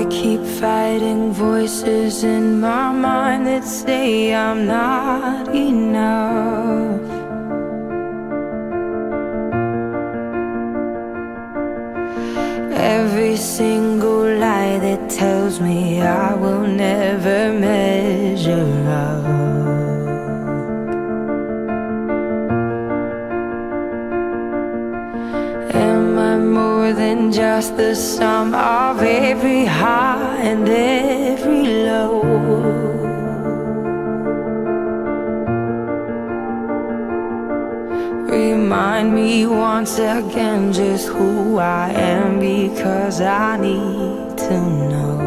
I keep fighting voices in my mind that say I'm not enough. Every single lie that tells me I will never measure up. Am I more than just the sum of every high and every low? Remind me once again just who I am, because I need to know.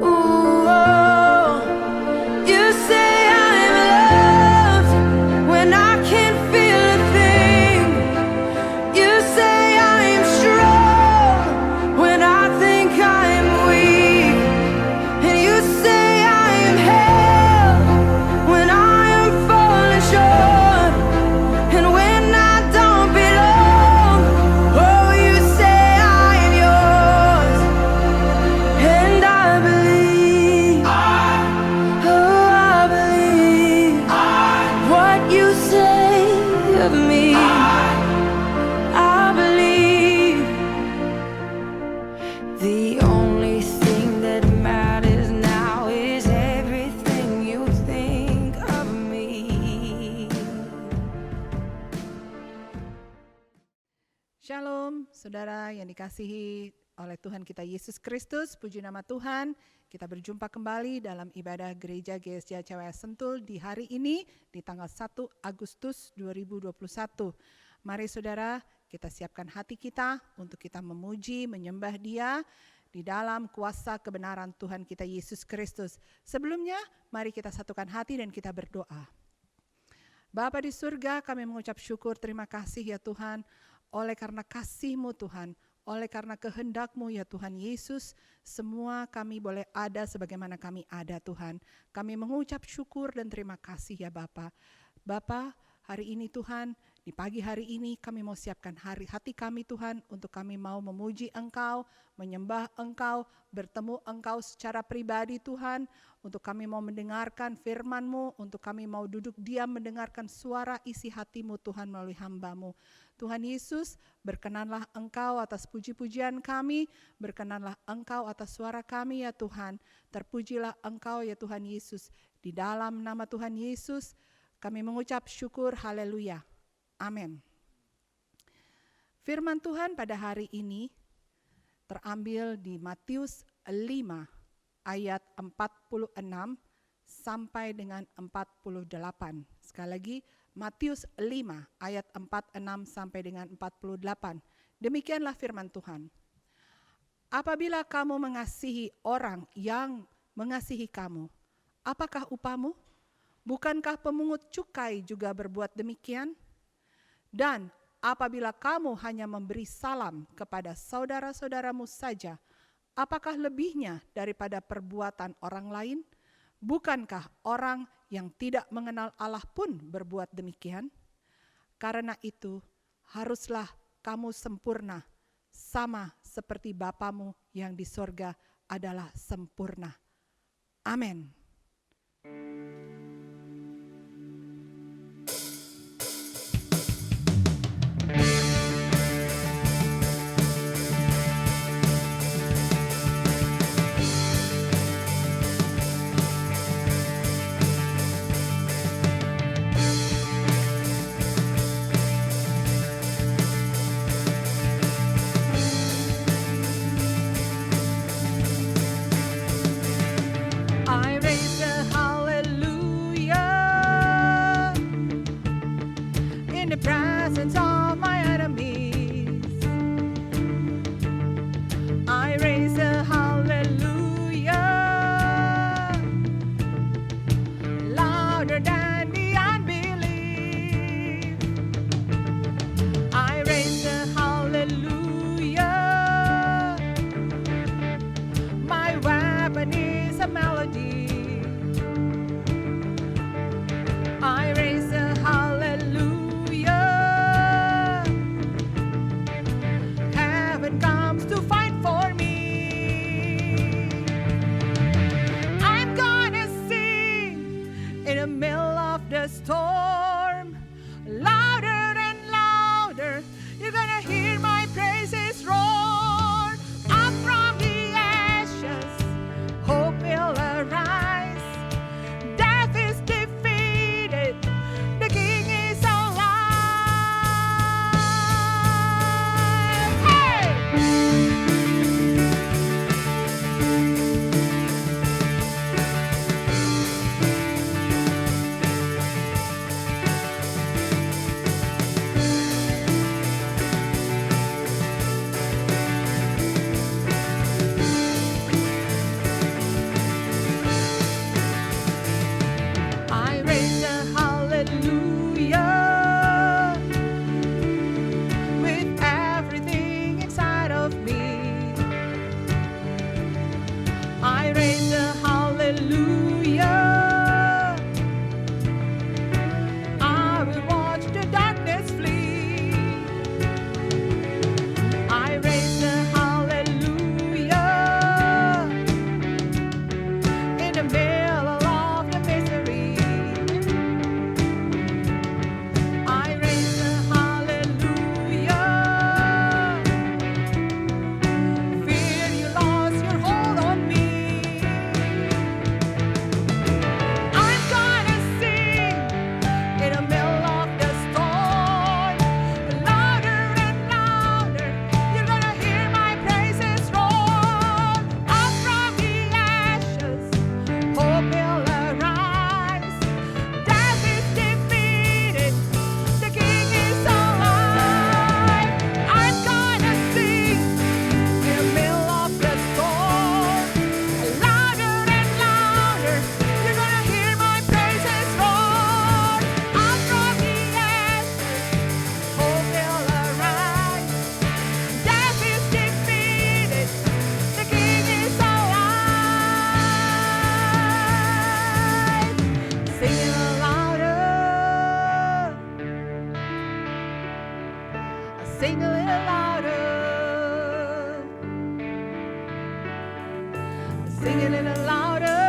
Ooh, oh, you say I'm loved when I can't feel a thing. You say I'm strong when I think I'm weak. And you say I'm held when I am falling short. And when I don't belong, oh, you say I am yours. And I believe, oh, I believe what you say of me. I believe the only thing that matters now is everything you think of me. Shalom, saudara yang dikasihi oleh Tuhan kita Yesus Kristus. Puji nama Tuhan. Kita berjumpa kembali dalam ibadah Gereja GSJ CWS Sentul di hari ini di tanggal 1 Agustus 2021. Mari saudara, kita siapkan hati kita untuk kita memuji, menyembah Dia di dalam kuasa kebenaran Tuhan kita Yesus Kristus. Sebelumnya, mari kita satukan hati dan kita berdoa. Bapa di surga, kami mengucap syukur, terima kasih ya Tuhan, oleh karena kasih-Mu Tuhan, oleh karena kehendak-Mu ya Tuhan Yesus, semua kami boleh ada sebagaimana kami ada Tuhan. Kami mengucap syukur dan terima kasih ya Bapa. Bapa, hari ini Tuhan, di pagi hari ini kami mau siapkan hati kami Tuhan, untuk kami mau memuji Engkau, menyembah Engkau, bertemu Engkau secara pribadi Tuhan, untuk kami mau mendengarkan firman-Mu, untuk kami mau duduk diam mendengarkan suara isi hati-Mu Tuhan melalui hamba-Mu. Tuhan Yesus, berkenanlah Engkau atas puji-pujian kami, berkenanlah Engkau atas suara kami ya Tuhan. Terpujilah Engkau ya Tuhan Yesus. Di dalam nama Tuhan Yesus, kami mengucap syukur, haleluya. Amin. Firman Tuhan pada hari ini terambil di Matius 5 ayat 46 sampai dengan 48. Sekali lagi, Matius 5 ayat 46 sampai dengan 48. Demikianlah firman Tuhan. Apabila kamu mengasihi orang yang mengasihi kamu, apakah upahmu? Bukankah pemungut cukai juga berbuat demikian? Dan apabila kamu hanya memberi salam kepada saudara-saudaramu saja, apakah lebihnya daripada perbuatan orang lain? Bukankah orang yang tidak mengenal Allah pun berbuat demikian? Karena itu, haruslah kamu sempurna, sama seperti Bapamu yang di sorga adalah sempurna. Amin. I raise a hallelujah. Sing it a little louder.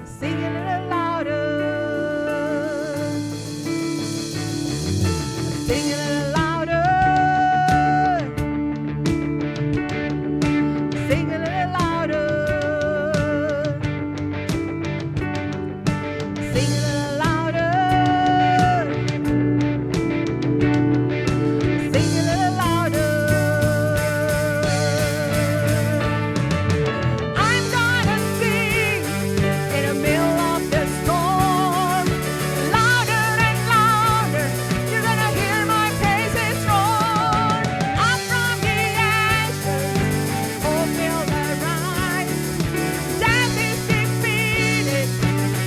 Sing it a little louder. Sing it a little louder. Sing it a little louder. Sing it a little louder. Sing it a little louder. I'm gonna sing in the middle of the storm, louder and louder. You're gonna hear my praises roar. Up from the ashes, hope will arise. Death is defeated,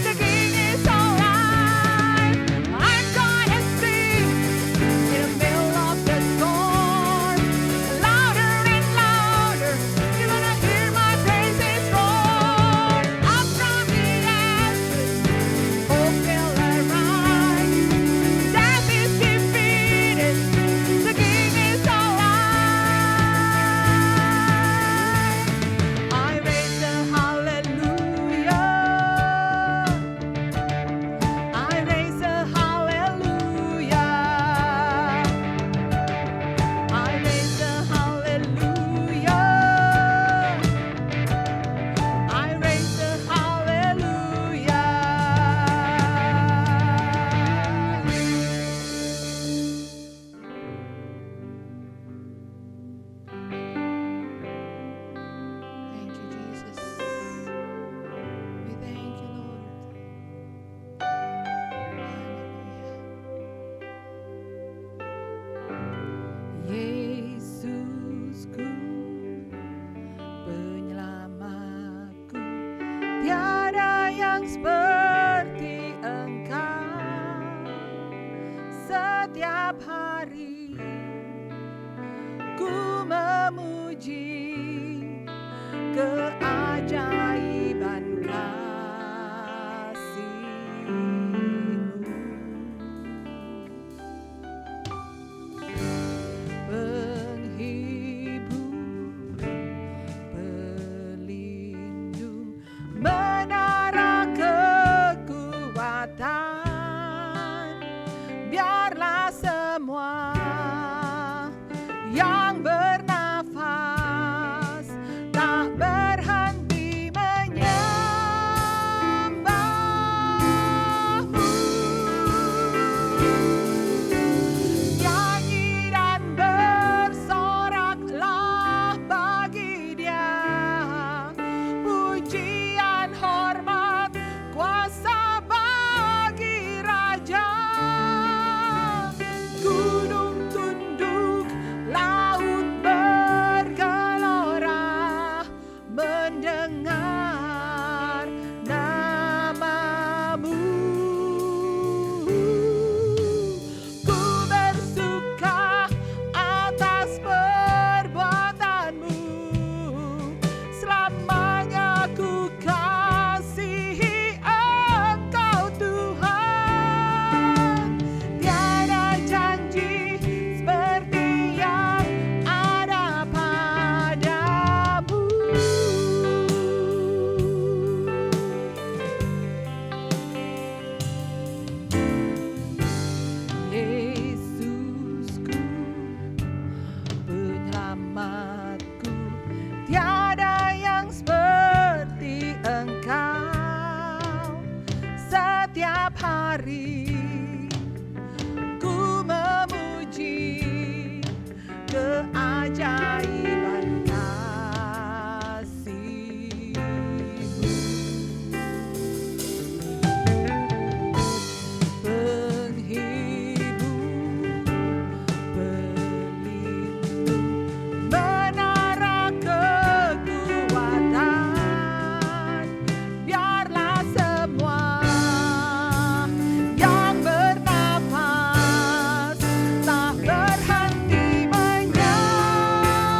the King is alive. I'm gonna sing in the middle of the storm, louder and louder. You're gonna hear my praises roar. Up from the ashes, hope will arise. Death is defeated, the King is alive. I raise a hallelujah. I raise a hallelujah. I raise a hallelujah. I raise a hallelujah. Thank you, Jesus. We thank you, Lord. Haleluya. Yesusku, penyelamatku, tiada yang seperti Engkau. Setiap hari ku memuji keajaiban kasih-Mu. Penghibur, pelindung, menara kekuatan. Biarlah semua yang bernafas tak berhenti menyembah-Mu. Nyanyi dan bersoraklah bagi Dia, pujian, hormat, kuasa bagi Raja. Gunung tunduk, laut bergelora, mendengar nama-Mu. Ku bersuka atas perbuatan-Mu, selamanya ku kasihi Engkau Tuhan. Tiada janji seperti yang ada padamu. Yesusku, penyelamatku, tiada yang seperti Engkau. Setiap hari ku memuji keajaiban kasih-Mu. Penghibur, pelindung, menara kekuatan. Biarlah semua yang bernafas tak berhenti menyembah.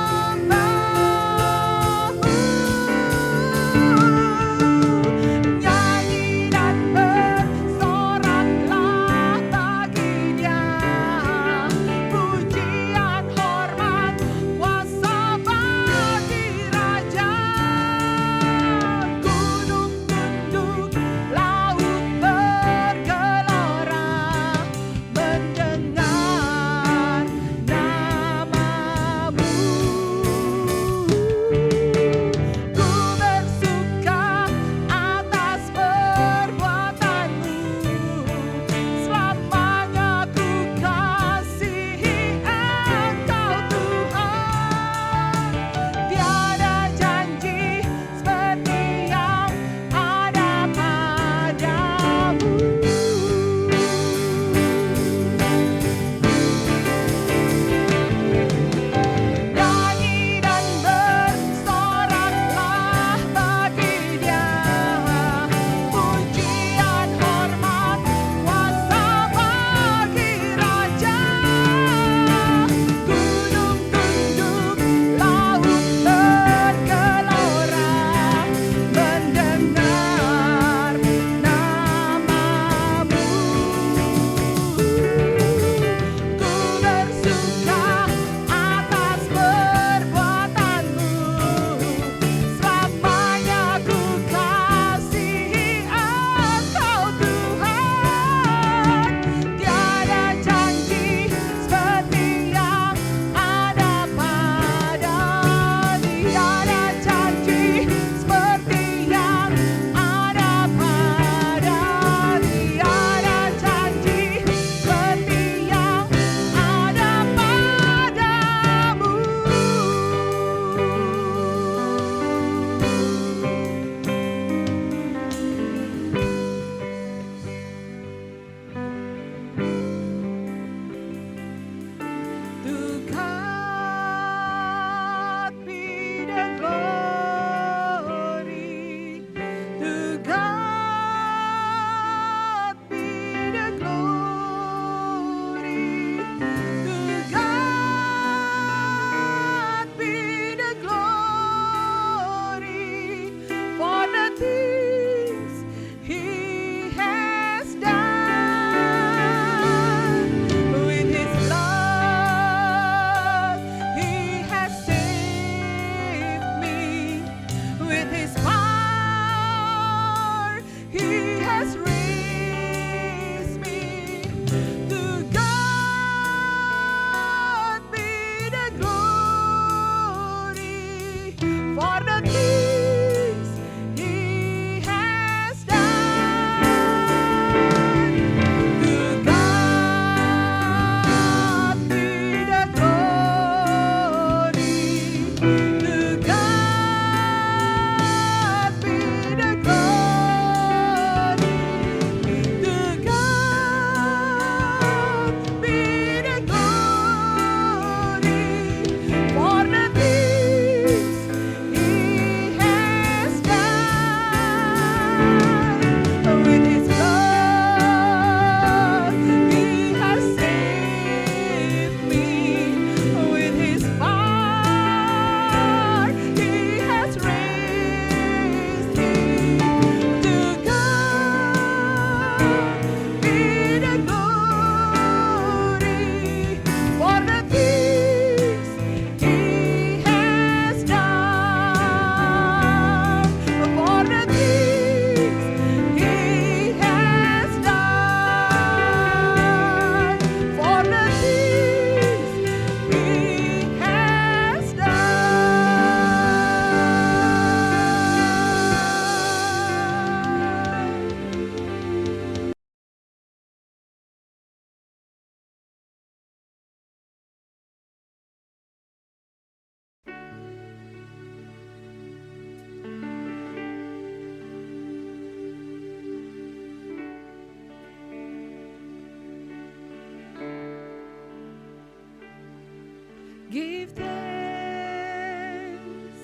Give thanks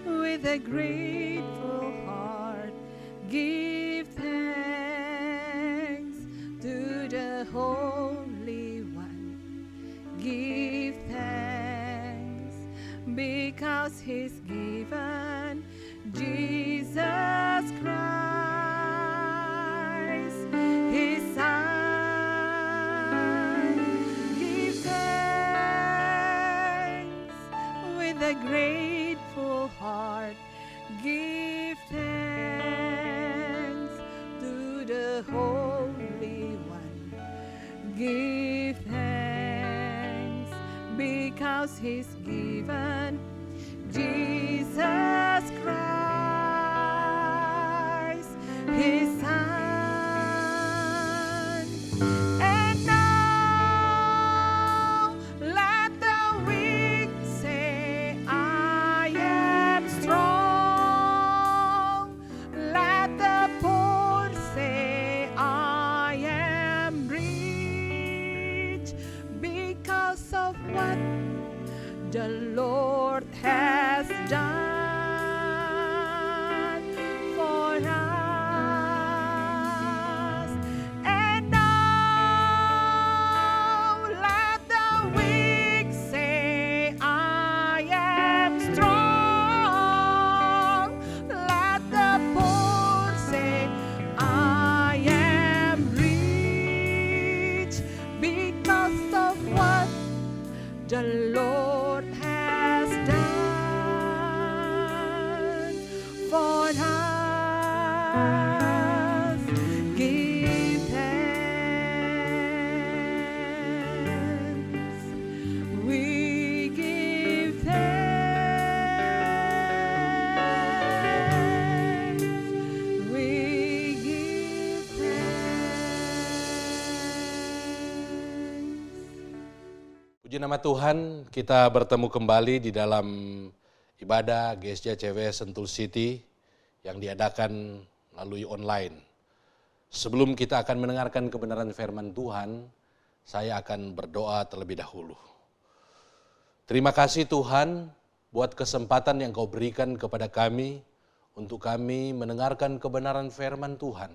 with a grateful heart. Give thanks to the Holy One. Give thanks because He's given Jesus Christ, His Son. Give thanks with a grateful heart. Give thanks to the Holy One. Give thanks because He's given Jesus Christ, His Son. And now let the weak say, I am strong. Let the poor say, I am rich because of what the Lord has done for us. And now let the weak say, I am strong. Let the poor say, I am rich because of what the Lord has done for us. Give thanks. We give thanks. We give thanks. Puji nama Tuhan, kita bertemu kembali di dalam ibadah GSJ CW Sentul City yang diadakan melalui online. Sebelum kita akan mendengarkan kebenaran firman Tuhan, saya akan berdoa terlebih dahulu. Terima kasih Tuhan buat kesempatan yang Kau berikan kepada kami untuk kami mendengarkan kebenaran firman Tuhan.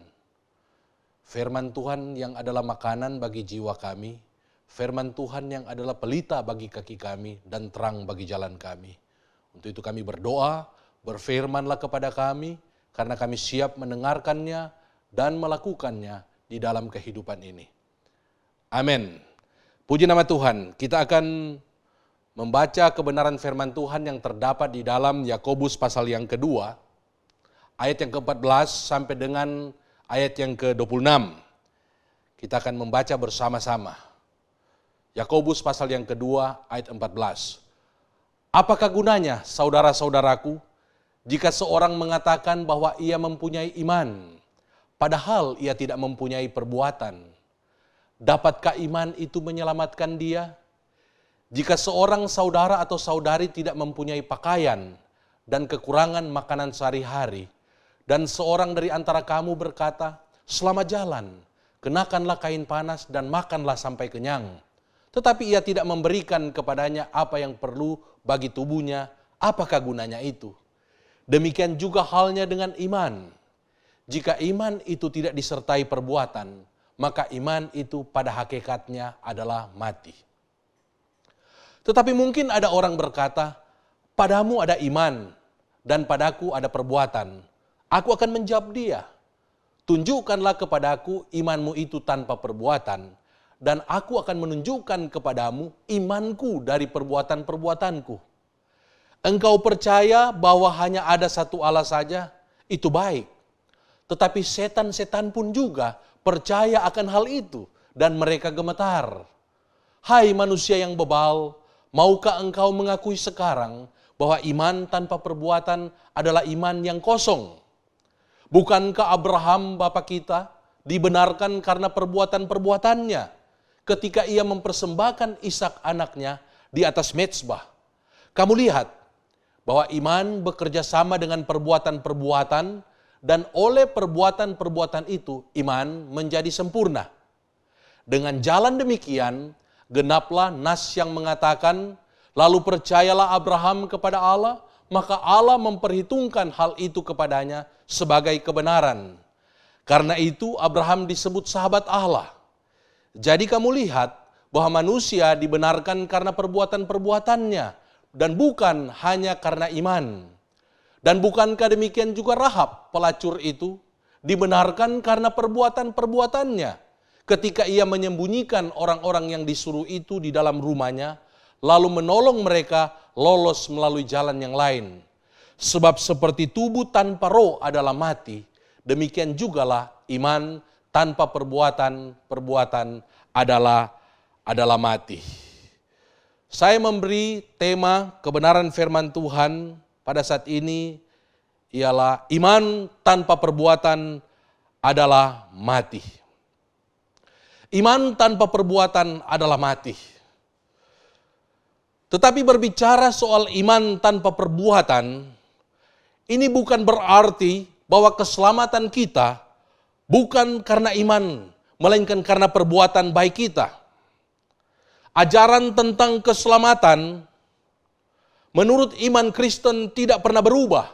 Firman Tuhan yang adalah makanan bagi jiwa kami, firman Tuhan yang adalah pelita bagi kaki kami dan terang bagi jalan kami. Untuk itu kami berdoa, berfirmanlah kepada kami, karena kami siap mendengarkannya dan melakukannya di dalam kehidupan ini. Amin. Puji nama Tuhan, kita akan membaca kebenaran firman Tuhan yang terdapat di dalam Yakobus pasal yang kedua, ayat yang ke-14 sampai dengan ayat yang ke-26. Kita akan membaca bersama-sama. Yakobus pasal yang kedua ayat 14. Apakah gunanya saudara-saudaraku jika seorang mengatakan bahwa ia mempunyai iman, padahal ia tidak mempunyai perbuatan? Dapatkah iman itu menyelamatkan dia? Jika seorang saudara atau saudari tidak mempunyai pakaian dan kekurangan makanan sehari-hari, dan seorang dari antara kamu berkata, selamat jalan, kenakanlah kain panas dan makanlah sampai kenyang, tetapi ia tidak memberikan kepadanya apa yang perlu bagi tubuhnya, apakah gunanya itu? Demikian juga halnya dengan iman. Jika iman itu tidak disertai perbuatan, maka iman itu pada hakikatnya adalah mati. Tetapi mungkin ada orang berkata, padamu ada iman dan padaku ada perbuatan. Aku akan menjawab dia, tunjukkanlah kepadaku imanmu itu tanpa perbuatan, dan aku akan menunjukkan kepadamu imanku dari perbuatan-perbuatanku. Engkau percaya bahwa hanya ada satu Allah saja, itu baik. Tetapi setan-setan pun juga percaya akan hal itu, dan mereka gemetar. Hai manusia yang bebal, maukah engkau mengakui sekarang bahwa iman tanpa perbuatan adalah iman yang kosong? Bukankah Abraham bapa kita dibenarkan karena perbuatan-perbuatannya ketika ia mempersembahkan Ishak anaknya di atas mezbah? Kamu lihat bahwa iman bekerja sama dengan perbuatan-perbuatan, dan oleh perbuatan-perbuatan itu iman menjadi sempurna. Dengan jalan demikian, genaplah nas yang mengatakan, Lalu percayalah Abraham kepada Allah, maka Allah memperhitungkan hal itu kepadanya sebagai kebenaran. Karena itu Abraham disebut sahabat Allah. Jadi kamu lihat bahwa manusia dibenarkan karena perbuatan-perbuatannya dan bukan hanya karena iman. Dan bukankah demikian juga Rahab, pelacur itu, dibenarkan karena perbuatan-perbuatannya ketika ia menyembunyikan orang-orang yang disuruh itu di dalam rumahnya, lalu menolong mereka lolos melalui jalan yang lain. Sebab seperti tubuh tanpa roh adalah mati, demikian jugalah iman tanpa perbuatan adalah mati. Saya memberi tema kebenaran firman Tuhan pada saat ini ialah iman tanpa perbuatan adalah mati. Iman tanpa perbuatan adalah mati. Tetapi berbicara soal iman tanpa perbuatan, ini bukan berarti bahwa keselamatan kita bukan karena iman, melainkan karena perbuatan baik kita. Ajaran tentang keselamatan menurut iman Kristen tidak pernah berubah,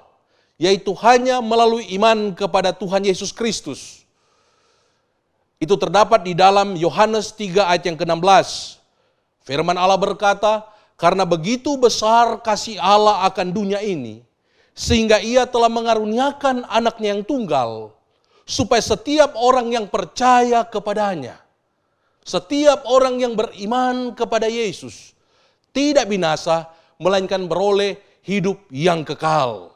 yaitu hanya melalui iman kepada Tuhan Yesus Kristus. Itu terdapat di dalam Yohanes 3 ayat yang ke-16. Firman Allah berkata, karena begitu besar kasih Allah akan dunia ini, sehingga ia telah mengaruniakan anaknya yang tunggal, supaya setiap orang yang percaya kepadanya, setiap orang yang beriman kepada Yesus, tidak binasa, melainkan beroleh hidup yang kekal.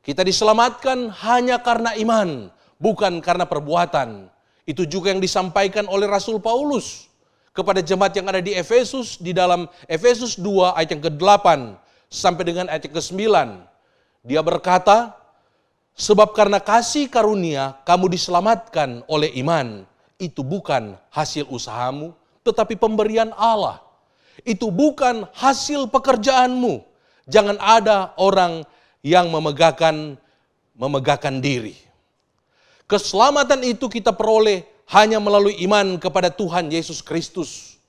Kita diselamatkan hanya karena iman, bukan karena perbuatan. Itu juga yang disampaikan oleh Rasul Paulus kepada jemaat yang ada di Efesus, di dalam Efesus 2 ayat yang ke-8 sampai dengan ayat yang ke-9. Dia berkata, sebab karena kasih karunia kamu diselamatkan oleh iman. Itu bukan hasil usahamu, tetapi pemberian Allah. Itu bukan hasil pekerjaanmu. Jangan ada orang yang memegahkan diri. Keselamatan itu kita peroleh hanya melalui iman kepada Tuhan Yesus Kristus.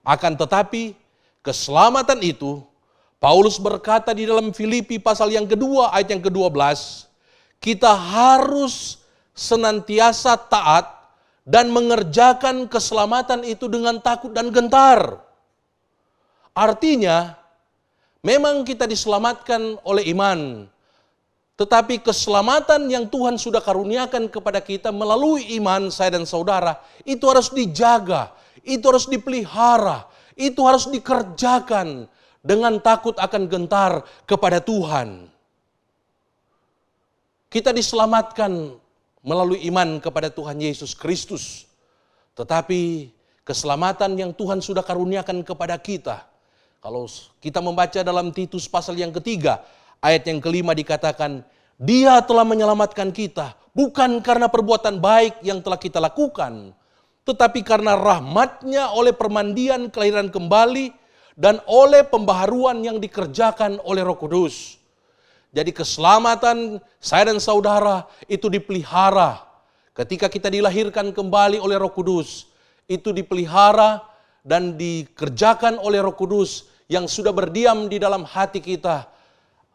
Akan tetapi, keselamatan itu, Paulus berkata di dalam Filipi pasal yang kedua ayat yang ke-12, kita harus senantiasa taat dan mengerjakan keselamatan itu dengan takut dan gentar. Artinya, memang kita diselamatkan oleh iman, tetapi keselamatan yang Tuhan sudah karuniakan kepada kita melalui iman saya dan saudara, itu harus dijaga, itu harus dipelihara, itu harus dikerjakan dengan takut akan gentar kepada Tuhan. Kita diselamatkan melalui iman kepada Tuhan Yesus Kristus. Tetapi keselamatan yang Tuhan sudah karuniakan kepada kita, kalau kita membaca dalam Titus pasal yang ketiga, ayat yang ke-5 dikatakan, Dia telah menyelamatkan kita, bukan karena perbuatan baik yang telah kita lakukan, tetapi karena rahmat-Nya oleh permandian kelahiran kembali dan oleh pembaharuan yang dikerjakan oleh Roh Kudus. Jadi keselamatan saya dan saudara itu dipelihara. Ketika kita dilahirkan kembali oleh Roh Kudus, itu dipelihara dan dikerjakan oleh Roh Kudus yang sudah berdiam di dalam hati kita.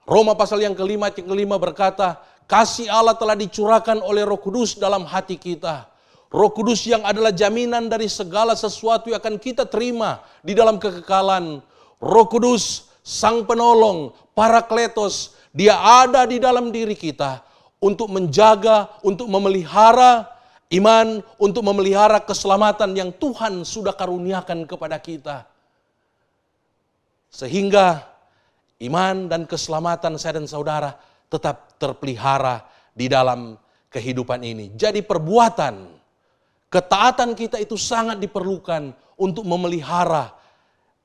Roma pasal yang ke-5 berkata, kasih Allah telah dicurahkan oleh Roh Kudus dalam hati kita. Roh Kudus yang adalah jaminan dari segala sesuatu yang akan kita terima di dalam kekekalan. Roh Kudus, Sang Penolong, Parakletos, Dia ada di dalam diri kita untuk menjaga, untuk memelihara iman, untuk memelihara keselamatan yang Tuhan sudah karuniakan kepada kita. Sehingga iman dan keselamatan saya dan saudara tetap terpelihara di dalam kehidupan ini. Jadi perbuatan, ketaatan kita itu sangat diperlukan untuk memelihara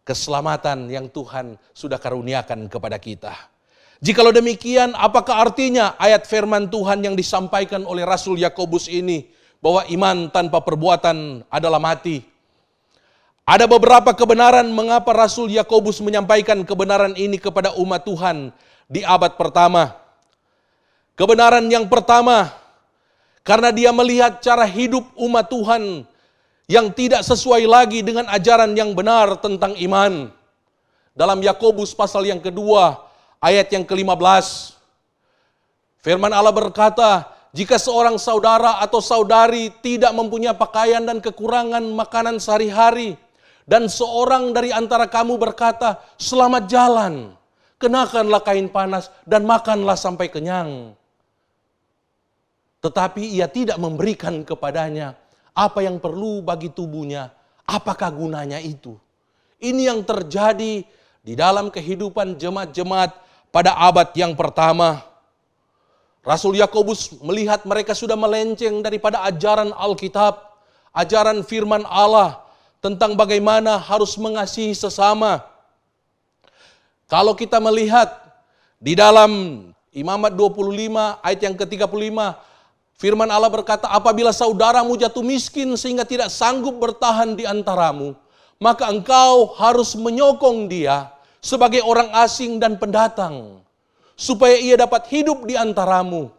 keselamatan yang Tuhan sudah karuniakan kepada kita. Jikalau demikian, apakah artinya ayat firman Tuhan yang disampaikan oleh Rasul Yakobus ini, bahwa iman tanpa perbuatan adalah mati? Ada beberapa kebenaran mengapa Rasul Yakobus menyampaikan kebenaran ini kepada umat Tuhan di abad pertama. Kebenaran yang pertama, karena dia melihat cara hidup umat Tuhan yang tidak sesuai lagi dengan ajaran yang benar tentang iman. Dalam Yakobus pasal yang kedua, ayat yang ke-15. Firman Allah berkata, jika seorang saudara atau saudari tidak mempunyai pakaian dan kekurangan makanan sehari-hari, dan seorang dari antara kamu berkata, selamat jalan, kenakanlah kain panas dan makanlah sampai kenyang. Tetapi ia tidak memberikan kepadanya apa yang perlu bagi tubuhnya, apakah gunanya itu? Ini yang terjadi di dalam kehidupan jemaat-jemaat pada abad yang pertama. Rasul Yakobus melihat mereka sudah melenceng daripada ajaran Alkitab, ajaran firman Allah tentang bagaimana harus mengasihi sesama. Kalau kita melihat di dalam Imamat 25 ayat yang ke-35, firman Allah berkata, apabila saudaramu jatuh miskin sehingga tidak sanggup bertahan di antaramu, maka engkau harus menyokong dia sebagai orang asing dan pendatang, supaya ia dapat hidup di antaramu.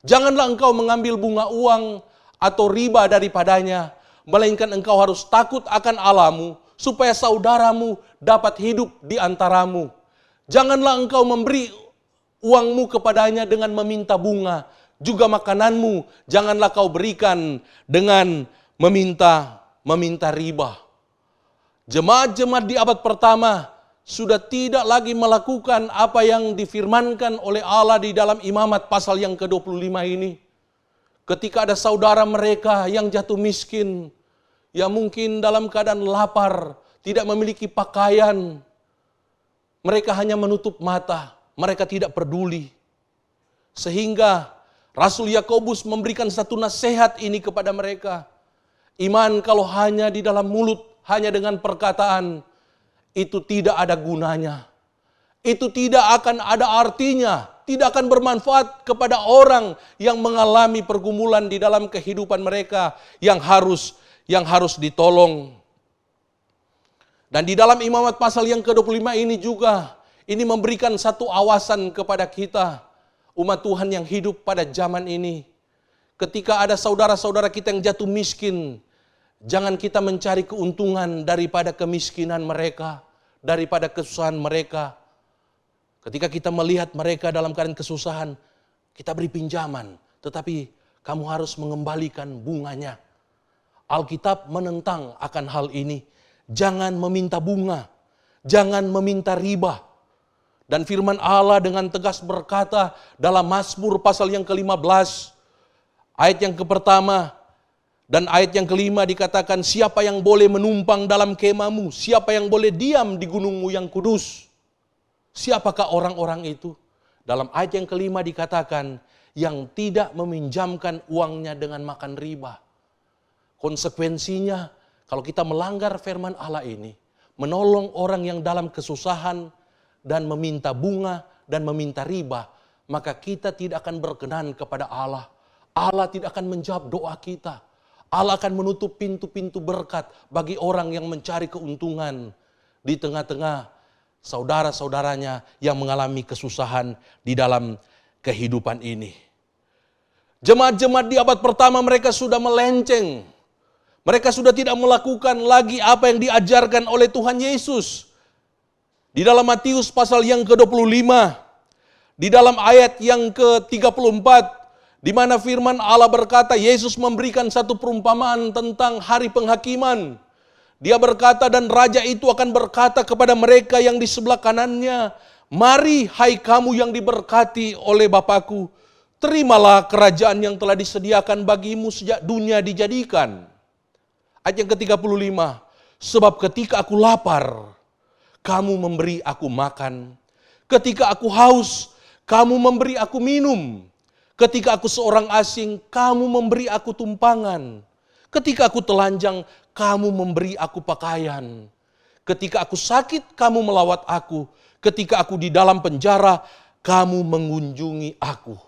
Janganlah engkau mengambil bunga uang atau riba daripadanya, melainkan engkau harus takut akan Allahmu, supaya saudaramu dapat hidup di antaramu. Janganlah engkau memberi uangmu kepadanya dengan meminta bunga, juga makananmu janganlah kau berikan dengan meminta riba. Jemaat-jemaat di abad pertama sudah tidak lagi melakukan apa yang difirmankan oleh Allah di dalam Imamat pasal yang ke-25 ini. Ketika ada saudara mereka yang jatuh miskin, yang mungkin dalam keadaan lapar, tidak memiliki pakaian, mereka hanya menutup mata, mereka tidak peduli. Sehingga Rasul Yakobus memberikan satu nasihat ini kepada mereka. Iman kalau hanya di dalam mulut, hanya dengan perkataan, itu tidak ada gunanya. Itu tidak akan ada artinya, tidak akan bermanfaat kepada orang yang mengalami pergumulan di dalam kehidupan mereka yang harus ditolong. Dan di dalam Imamat pasal yang ke-25 ini juga, ini memberikan satu awasan kepada kita, umat Tuhan yang hidup pada zaman ini. Ketika ada saudara-saudara kita yang jatuh miskin, jangan kita mencari keuntungan daripada kemiskinan mereka, daripada kesusahan mereka. Ketika kita melihat mereka dalam keadaan kesusahan, kita beri pinjaman, tetapi kamu harus mengembalikan bunganya. Alkitab menentang akan hal ini. Jangan meminta bunga, jangan meminta riba. Dan firman Allah dengan tegas berkata dalam Mazmur pasal yang ke-15, ayat yang ke-1 dan ayat yang ke-5 dikatakan, siapa yang boleh menumpang dalam kemahmu, siapa yang boleh diam di gunungmu yang kudus. Siapakah orang-orang itu? Dalam ayat yang ke-5 dikatakan, yang tidak meminjamkan uangnya dengan makan riba. Konsekuensinya, kalau kita melanggar firman Allah ini, menolong orang yang dalam kesusahan dan meminta bunga dan meminta riba, maka kita tidak akan berkenan kepada Allah. Allah tidak akan menjawab doa kita. Allah akan menutup pintu-pintu berkat bagi orang yang mencari keuntungan di tengah-tengah saudara-saudaranya yang mengalami kesusahan di dalam kehidupan ini. Jemaat-jemaat di abad pertama mereka sudah melenceng. Mereka sudah tidak melakukan lagi apa yang diajarkan oleh Tuhan Yesus. Di dalam Matius pasal yang ke-25, di dalam ayat yang ke-34, di mana firman Allah berkata, Yesus memberikan satu perumpamaan tentang hari penghakiman. Dia berkata, dan raja itu akan berkata kepada mereka yang di sebelah kanannya, mari hai kamu yang diberkati oleh Bapakku, terimalah kerajaan yang telah disediakan bagimu sejak dunia dijadikan. Ayat yang ke-35, sebab ketika aku lapar, kamu memberi aku makan. Ketika aku haus, kamu memberi aku minum. Ketika aku seorang asing, kamu memberi aku tumpangan. Ketika aku telanjang, kamu memberi aku pakaian. Ketika aku sakit, kamu melawat aku. Ketika aku di dalam penjara, kamu mengunjungi aku.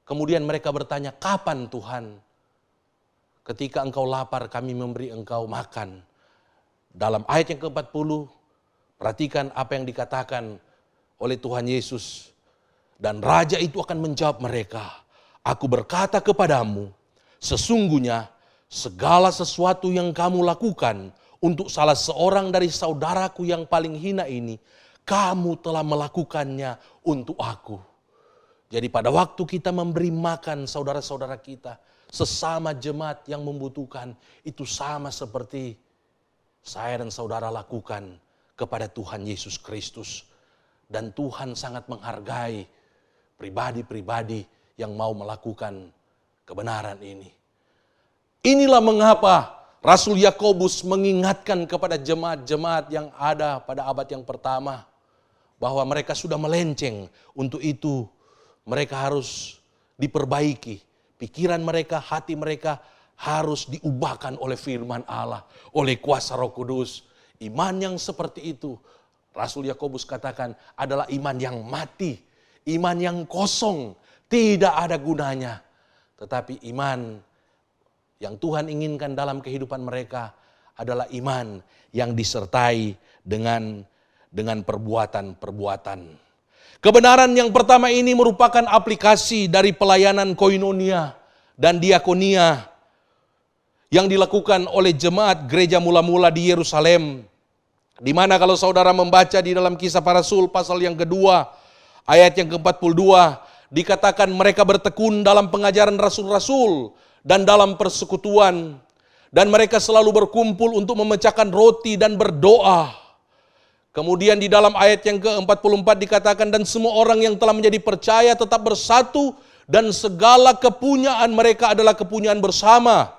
Kemudian mereka bertanya, kapan Tuhan? Ketika engkau lapar, kami memberi engkau makan. Dalam ayat yang ke-40, perhatikan apa yang dikatakan oleh Tuhan Yesus. Dan raja itu akan menjawab mereka, aku berkata kepadamu, sesungguhnya segala sesuatu yang kamu lakukan untuk salah seorang dari saudaraku yang paling hina ini, kamu telah melakukannya untuk aku. Jadi pada waktu kita memberi makan saudara-saudara kita, sesama jemaat yang membutuhkan, itu sama seperti saya dan saudara lakukan kepada Tuhan Yesus Kristus. Dan Tuhan sangat menghargai pribadi-pribadi yang mau melakukan kebenaran ini. Inilah mengapa Rasul Yakobus mengingatkan kepada jemaat-jemaat yang ada pada abad yang pertama bahwa mereka sudah melenceng. Untuk itu mereka harus diperbaiki. Pikiran mereka, hati mereka harus diubahkan oleh firman Allah, oleh kuasa Roh Kudus. Iman yang seperti itu, Rasul Yakobus katakan, adalah iman yang mati, iman yang kosong, tidak ada gunanya. Tetapi iman yang Tuhan inginkan dalam kehidupan mereka adalah iman yang disertai dengan perbuatan-perbuatan. Kebenaran yang pertama ini merupakan aplikasi dari pelayanan koinonia dan diakonia yang dilakukan oleh jemaat gereja mula-mula di Yerusalem. Di mana kalau saudara membaca di dalam Kisah Para Rasul pasal yang kedua, ayat yang ke-42, dikatakan mereka bertekun dalam pengajaran rasul-rasul dan dalam persekutuan. Dan mereka selalu berkumpul untuk memecahkan roti dan berdoa. Kemudian di dalam ayat yang ke-44 dikatakan, dan semua orang yang telah menjadi percaya tetap bersatu, dan segala kepunyaan mereka adalah kepunyaan bersama.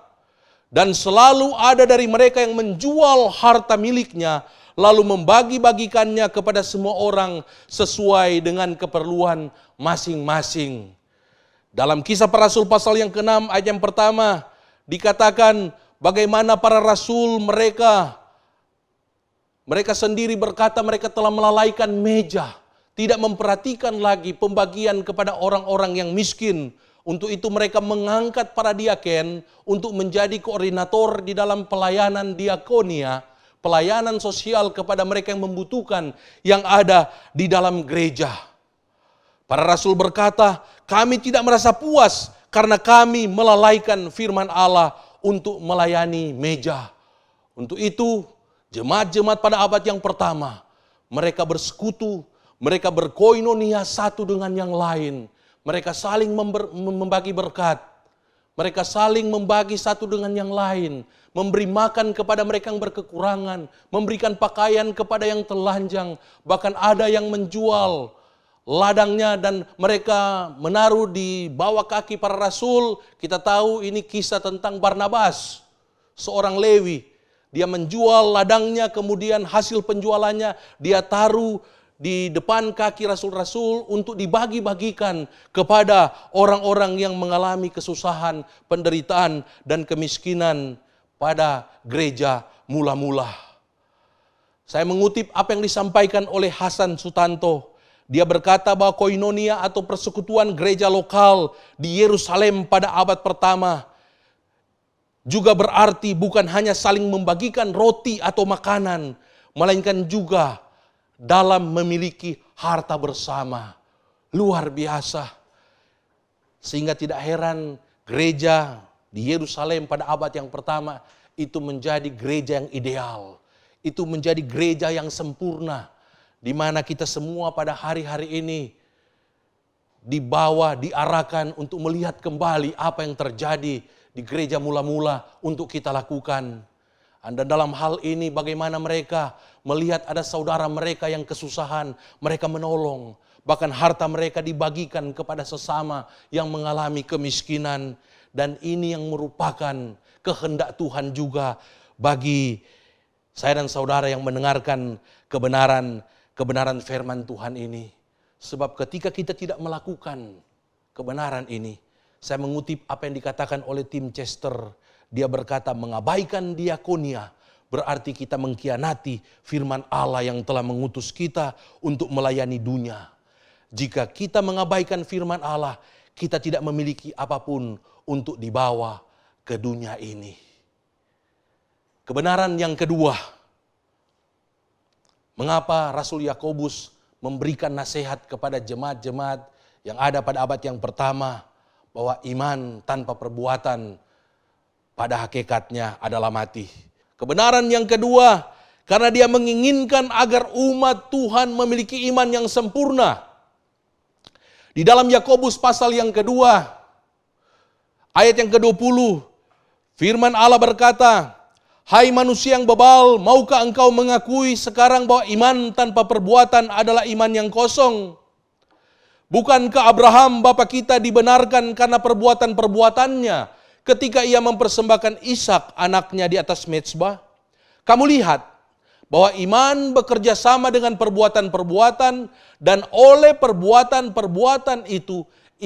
Dan selalu ada dari mereka yang menjual harta miliknya, lalu membagi-bagikannya kepada semua orang sesuai dengan keperluan masing-masing. Dalam Kisah Para Rasul pasal yang ke-6 ayat yang pertama dikatakan bagaimana para rasul mereka sendiri berkata mereka telah melalaikan meja, tidak memperhatikan lagi pembagian kepada orang-orang yang miskin. Untuk itu mereka mengangkat para diaken untuk menjadi koordinator di dalam pelayanan diakonia, pelayanan sosial kepada mereka yang membutuhkan yang ada di dalam gereja. Para rasul berkata, kami tidak merasa puas karena kami melalaikan firman Allah untuk melayani meja. Untuk itu, jemaat-jemaat pada abad yang pertama, mereka bersekutu, mereka berkoinonia satu dengan yang lain. Mereka saling membagi berkat. Mereka saling membagi satu dengan yang lain. Memberi makan kepada mereka yang berkekurangan. Memberikan pakaian kepada yang telanjang. Bahkan ada yang menjual ladangnya dan mereka menaruh di bawah kaki para rasul. Kita tahu ini kisah tentang Barnabas, seorang Lewi. Dia menjual ladangnya, kemudian hasil penjualannya dia taruh di depan kaki rasul-rasul untuk dibagi-bagikan kepada orang-orang yang mengalami kesusahan, penderitaan, dan kemiskinan pada gereja mula-mula. Saya mengutip apa yang disampaikan oleh Hasan Sutanto. Dia berkata bahwa koinonia atau persekutuan gereja lokal di Yerusalem pada abad pertama juga berarti bukan hanya saling membagikan roti atau makanan, melainkan juga dalam memiliki harta bersama. Luar biasa. Sehingga tidak heran gereja di Yerusalem pada abad yang pertama itu menjadi gereja yang ideal. Itu menjadi gereja yang sempurna. Di mana kita semua pada hari-hari ini dibawa, diarahkan untuk melihat kembali apa yang terjadi di gereja mula-mula untuk kita lakukan. Dan dalam hal ini bagaimana mereka melihat ada saudara mereka yang kesusahan, mereka menolong. Bahkan harta mereka dibagikan kepada sesama yang mengalami kemiskinan. Dan ini yang merupakan kehendak Tuhan juga bagi saya dan saudara yang mendengarkan kebenaran firman Tuhan ini. Sebab ketika kita tidak melakukan kebenaran ini, saya mengutip apa yang dikatakan oleh Tim Chester. Dia berkata mengabaikan diakonia berarti kita mengkhianati firman Allah yang telah mengutus kita untuk melayani dunia. Jika kita mengabaikan firman Allah, kita tidak memiliki apapun untuk dibawa ke dunia ini. Kebenaran yang kedua, mengapa Rasul Yakobus memberikan nasihat kepada jemaat-jemaat yang ada pada abad yang pertama bahwa iman tanpa perbuatan pada hakikatnya adalah mati. Kebenaran yang kedua, karena dia menginginkan agar umat Tuhan memiliki iman yang sempurna. Di dalam Yakobus pasal yang kedua, ayat yang ke-20, firman Allah berkata, "Hai manusia yang bebal, maukah engkau mengakui sekarang bahwa iman tanpa perbuatan adalah iman yang kosong? Bukankah Abraham bapa kita dibenarkan karena perbuatan-perbuatannya ketika ia mempersembahkan Ishak anaknya di atas mezbah? Kamu lihat bahwa iman bekerja sama dengan perbuatan-perbuatan, dan oleh perbuatan-perbuatan itu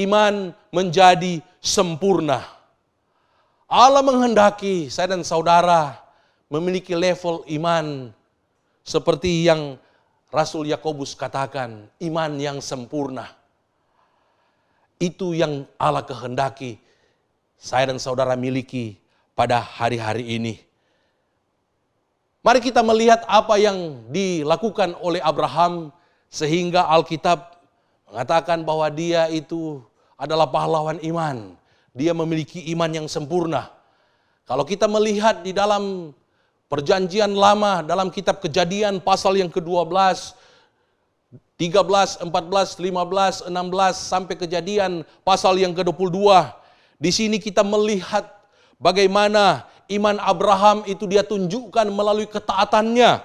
iman menjadi sempurna." Allah menghendaki saya dan saudara memiliki level iman seperti yang Rasul Yakobus katakan, iman yang sempurna. Itu yang Allah kehendaki saya dan saudara miliki pada hari-hari ini. Mari kita melihat apa yang dilakukan oleh Abraham sehingga Alkitab mengatakan bahwa dia itu adalah pahlawan iman. Dia memiliki iman yang sempurna. Kalau kita melihat di dalam Perjanjian Lama, dalam kitab Kejadian pasal yang ke-12, 13, 14, 15, 16 sampai Kejadian pasal yang ke-22. Di sini kita melihat bagaimana iman Abraham itu dia tunjukkan melalui ketaatannya.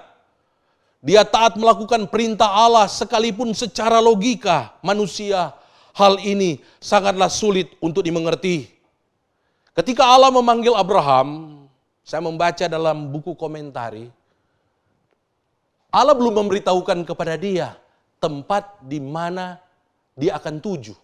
Dia taat melakukan perintah Allah sekalipun secara logika manusia hal ini sangatlah sulit untuk dimengerti. Ketika Allah memanggil Abraham, saya membaca dalam buku komentari, Allah belum memberitahukan kepada dia tempat di mana dia akan tuju.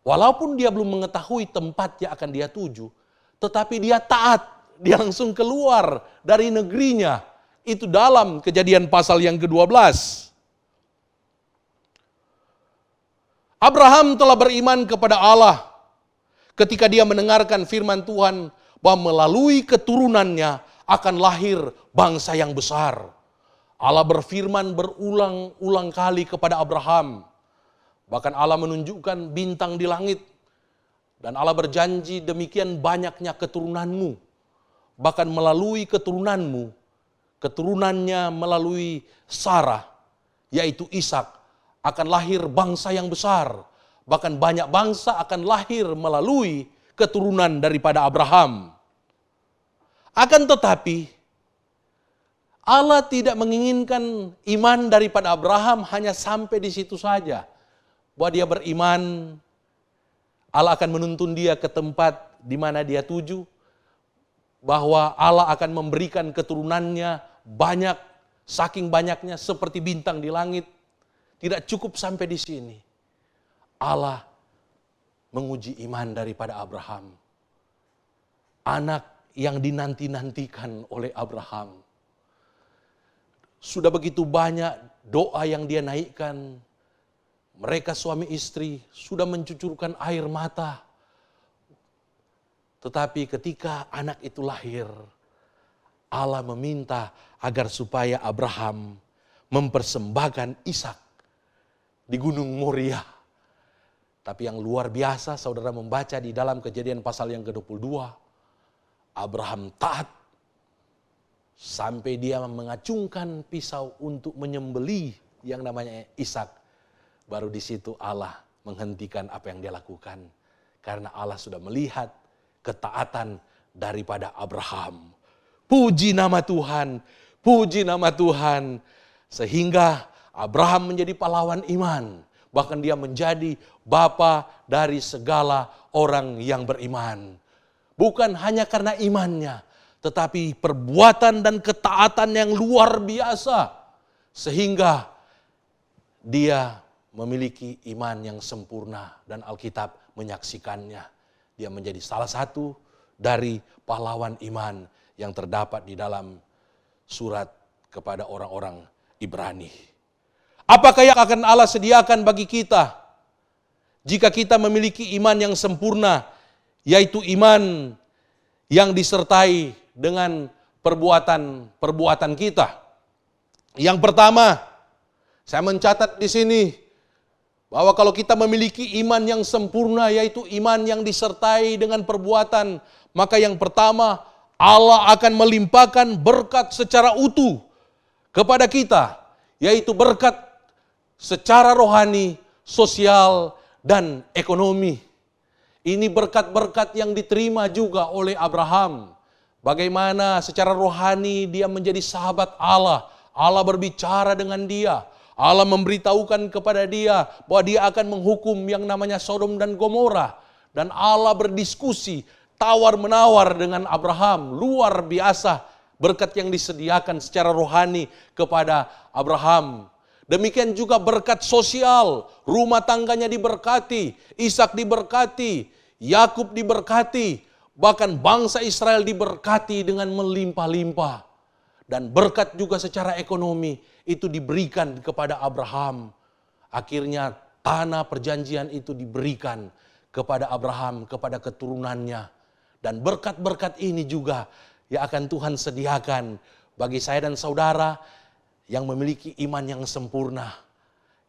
Walaupun dia belum mengetahui tempat yang akan dia tuju, tetapi dia taat, dia langsung keluar dari negerinya. Itu dalam Kejadian pasal yang ke-12. Abraham telah beriman kepada Allah ketika dia mendengarkan firman Tuhan bahwa melalui keturunannya akan lahir bangsa yang besar. Allah berfirman berulang-ulang kali kepada Abraham. Bahkan Allah menunjukkan bintang di langit. Dan Allah berjanji demikian banyaknya keturunanmu. Bahkan melalui keturunanmu, keturunannya melalui Sarah, yaitu Ishak, akan lahir bangsa yang besar. Bahkan banyak bangsa akan lahir melalui keturunan daripada Abraham. Akan tetapi, Allah tidak menginginkan iman daripada Abraham hanya sampai di situ saja. Bahwa dia beriman, Allah akan menuntun dia ke tempat di mana dia tuju. Bahwa Allah akan memberikan keturunannya banyak, saking banyaknya seperti bintang di langit. Tidak cukup sampai di sini. Allah menguji iman daripada Abraham. Anak yang dinanti-nantikan oleh Abraham. Sudah begitu banyak doa yang dia naikkan. Mereka suami istri sudah mencucurkan air mata. Tetapi ketika anak itu lahir, Allah meminta agar supaya Abraham mempersembahkan Ishak di Gunung Moria. Tapi yang luar biasa saudara membaca di dalam Kejadian pasal yang ke-22. Abraham taat sampai dia mengacungkan pisau untuk menyembelih yang namanya Ishak. Baru di situ Allah menghentikan apa yang dia lakukan. Karena Allah sudah melihat ketaatan daripada Abraham. Puji nama Tuhan, puji nama Tuhan. Sehingga Abraham menjadi pahlawan iman. Bahkan dia menjadi bapa dari segala orang yang beriman. Bukan hanya karena imannya, tetapi perbuatan dan ketaatan yang luar biasa. Sehingga dia memiliki iman yang sempurna dan Alkitab menyaksikannya. Dia menjadi salah satu dari pahlawan iman yang terdapat di dalam surat kepada orang-orang Ibrani. Apakah yang akan Allah sediakan bagi kita jika kita memiliki iman yang sempurna, yaitu iman yang disertai dengan perbuatan-perbuatan kita? Yang pertama, saya mencatat di sini bahwa kalau kita memiliki iman yang sempurna, yaitu iman yang disertai dengan perbuatan, maka yang pertama Allah akan melimpahkan berkat secara utuh kepada kita, yaitu berkat secara rohani, sosial, dan ekonomi. Ini berkat-berkat yang diterima juga oleh Abraham. Bagaimana secara rohani dia menjadi sahabat Allah. Allah berbicara dengan dia. Allah memberitahukan kepada dia bahwa dia akan menghukum yang namanya Sodom dan Gomora. Dan Allah berdiskusi, tawar-menawar dengan Abraham. Luar biasa berkat yang disediakan secara rohani kepada Abraham. Demikian juga berkat sosial, rumah tangganya diberkati, Ishak diberkati, Yakub diberkati, bahkan bangsa Israel diberkati dengan melimpah-limpah. Dan berkat juga secara ekonomi itu diberikan kepada Abraham. Akhirnya tanah perjanjian itu diberikan kepada Abraham, kepada keturunannya. Dan berkat-berkat ini juga yang akan Tuhan sediakan bagi saya dan saudara yang memiliki iman yang sempurna,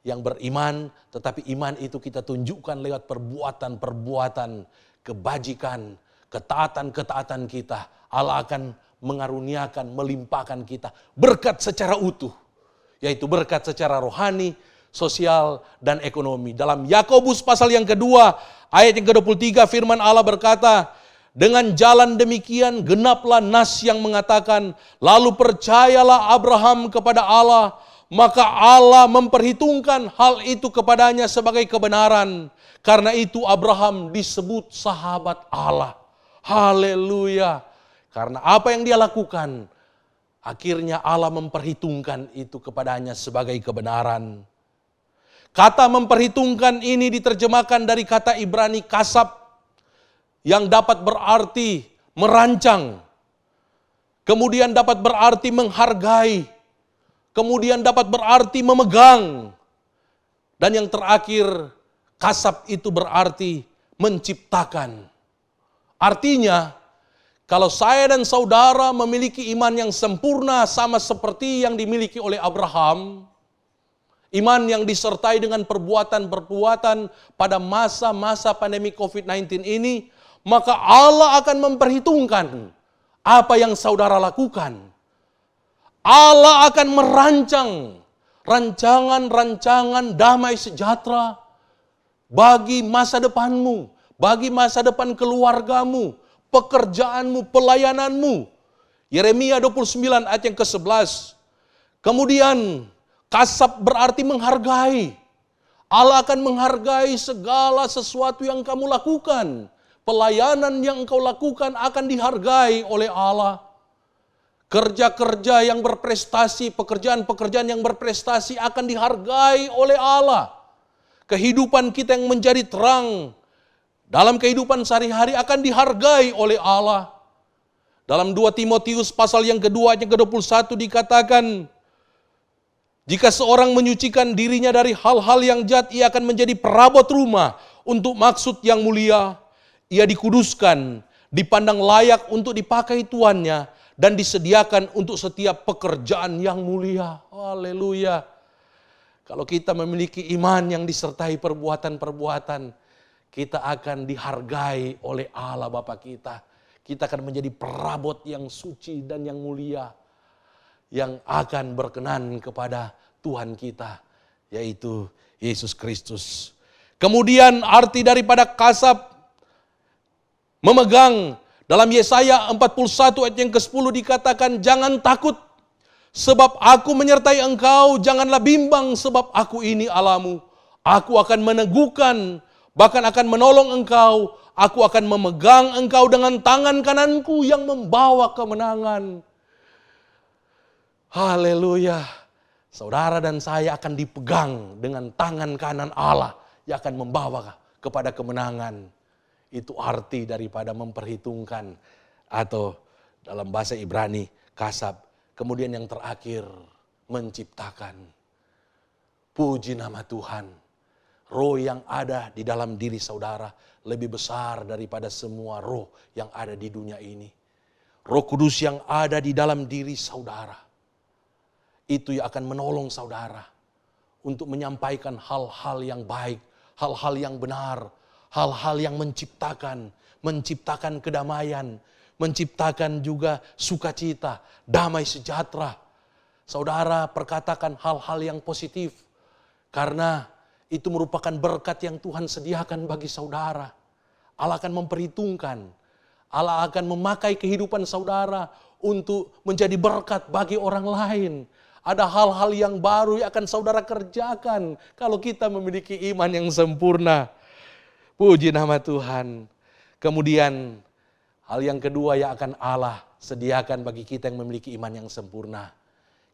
yang beriman, tetapi iman itu kita tunjukkan lewat perbuatan-perbuatan, kebajikan, ketaatan-ketaatan kita. Allah akan mengaruniakan, melimpahkan kita berkat secara utuh, yaitu berkat secara rohani, sosial, dan ekonomi. Dalam Yakobus pasal yang kedua, ayat yang ke-23, firman Allah berkata, dengan jalan demikian genaplah nas yang mengatakan, lalu percayalah Abraham kepada Allah, maka Allah memperhitungkan hal itu kepadanya sebagai kebenaran. Karena itu Abraham disebut sahabat Allah. Haleluya. Karena apa yang dia lakukan, akhirnya Allah memperhitungkan itu kepadanya sebagai kebenaran. Kata memperhitungkan ini diterjemahkan dari kata Ibrani kasab, yang dapat berarti merancang, kemudian dapat berarti menghargai, kemudian dapat berarti memegang, dan yang terakhir kasab itu berarti menciptakan. Artinya, kalau saya dan saudara memiliki iman yang sempurna sama seperti yang dimiliki oleh Abraham, iman yang disertai dengan perbuatan-perbuatan pada masa-masa pandemi COVID-19 ini, maka Allah akan memperhitungkan apa yang saudara lakukan. Allah akan merancang rancangan-rancangan damai sejahtera bagi masa depanmu, bagi masa depan keluargamu, pekerjaanmu, pelayananmu. Yeremia 29 ayat yang ke-11. Kemudian kasab berarti menghargai. Allah akan menghargai segala sesuatu yang kamu lakukan. Pelayanan yang engkau lakukan akan dihargai oleh Allah. Kerja-kerja yang berprestasi, pekerjaan-pekerjaan yang berprestasi akan dihargai oleh Allah. Kehidupan kita yang menjadi terang dalam kehidupan sehari-hari akan dihargai oleh Allah. Dalam 2 Timotius pasal yang kedua ayat yang ke-21 dikatakan, jika seorang menyucikan dirinya dari hal-hal yang jahat, ia akan menjadi perabot rumah untuk maksud yang mulia. Ia dikuduskan, dipandang layak untuk dipakai tuannya, dan disediakan untuk setiap pekerjaan yang mulia. Haleluya. Kalau kita memiliki iman yang disertai perbuatan-perbuatan, kita akan dihargai oleh Allah Bapa kita. Kita akan menjadi perabot yang suci dan yang mulia, yang akan berkenan kepada Tuhan kita, yaitu Yesus Kristus. Kemudian arti daripada kasab, memegang, dalam Yesaya 41 ayat yang ke-10 dikatakan, jangan takut sebab aku menyertai engkau, janganlah bimbang sebab aku ini Allahmu. Aku akan meneguhkan, bahkan akan menolong engkau, aku akan memegang engkau dengan tangan kananku yang membawa kemenangan. Haleluya. Saudara dan saya akan dipegang dengan tangan kanan Allah yang akan membawa kepada kemenangan. Itu arti daripada memperhitungkan, atau dalam bahasa Ibrani kasab. Kemudian yang terakhir, menciptakan. Puji nama Tuhan. Roh yang ada di dalam diri saudara lebih besar daripada semua roh yang ada di dunia ini. Roh Kudus yang ada di dalam diri saudara, itu yang akan menolong saudara untuk menyampaikan hal-hal yang baik, hal-hal yang benar, hal-hal yang menciptakan kedamaian, menciptakan juga sukacita, damai sejahtera. Saudara perkatakan hal-hal yang positif, karena itu merupakan berkat yang Tuhan sediakan bagi saudara. Allah akan memperhitungkan, Allah akan memakai kehidupan saudara untuk menjadi berkat bagi orang lain. Ada hal-hal yang baru yang akan saudara kerjakan kalau kita memiliki iman yang sempurna. Puji nama Tuhan. Kemudian hal yang kedua yang akan Allah sediakan bagi kita yang memiliki iman yang sempurna.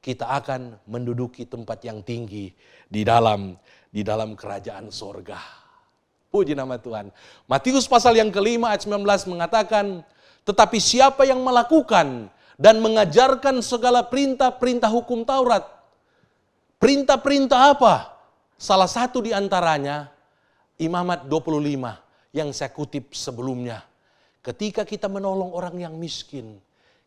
Kita akan menduduki tempat yang tinggi di dalam kerajaan sorga. Puji nama Tuhan. Matius pasal yang kelima ayat 19 mengatakan, tetapi siapa yang melakukan dan mengajarkan segala perintah-perintah hukum Taurat. Perintah-perintah apa? Salah satu di antaranya Imamat 25 yang saya kutip sebelumnya. Ketika kita menolong orang yang miskin,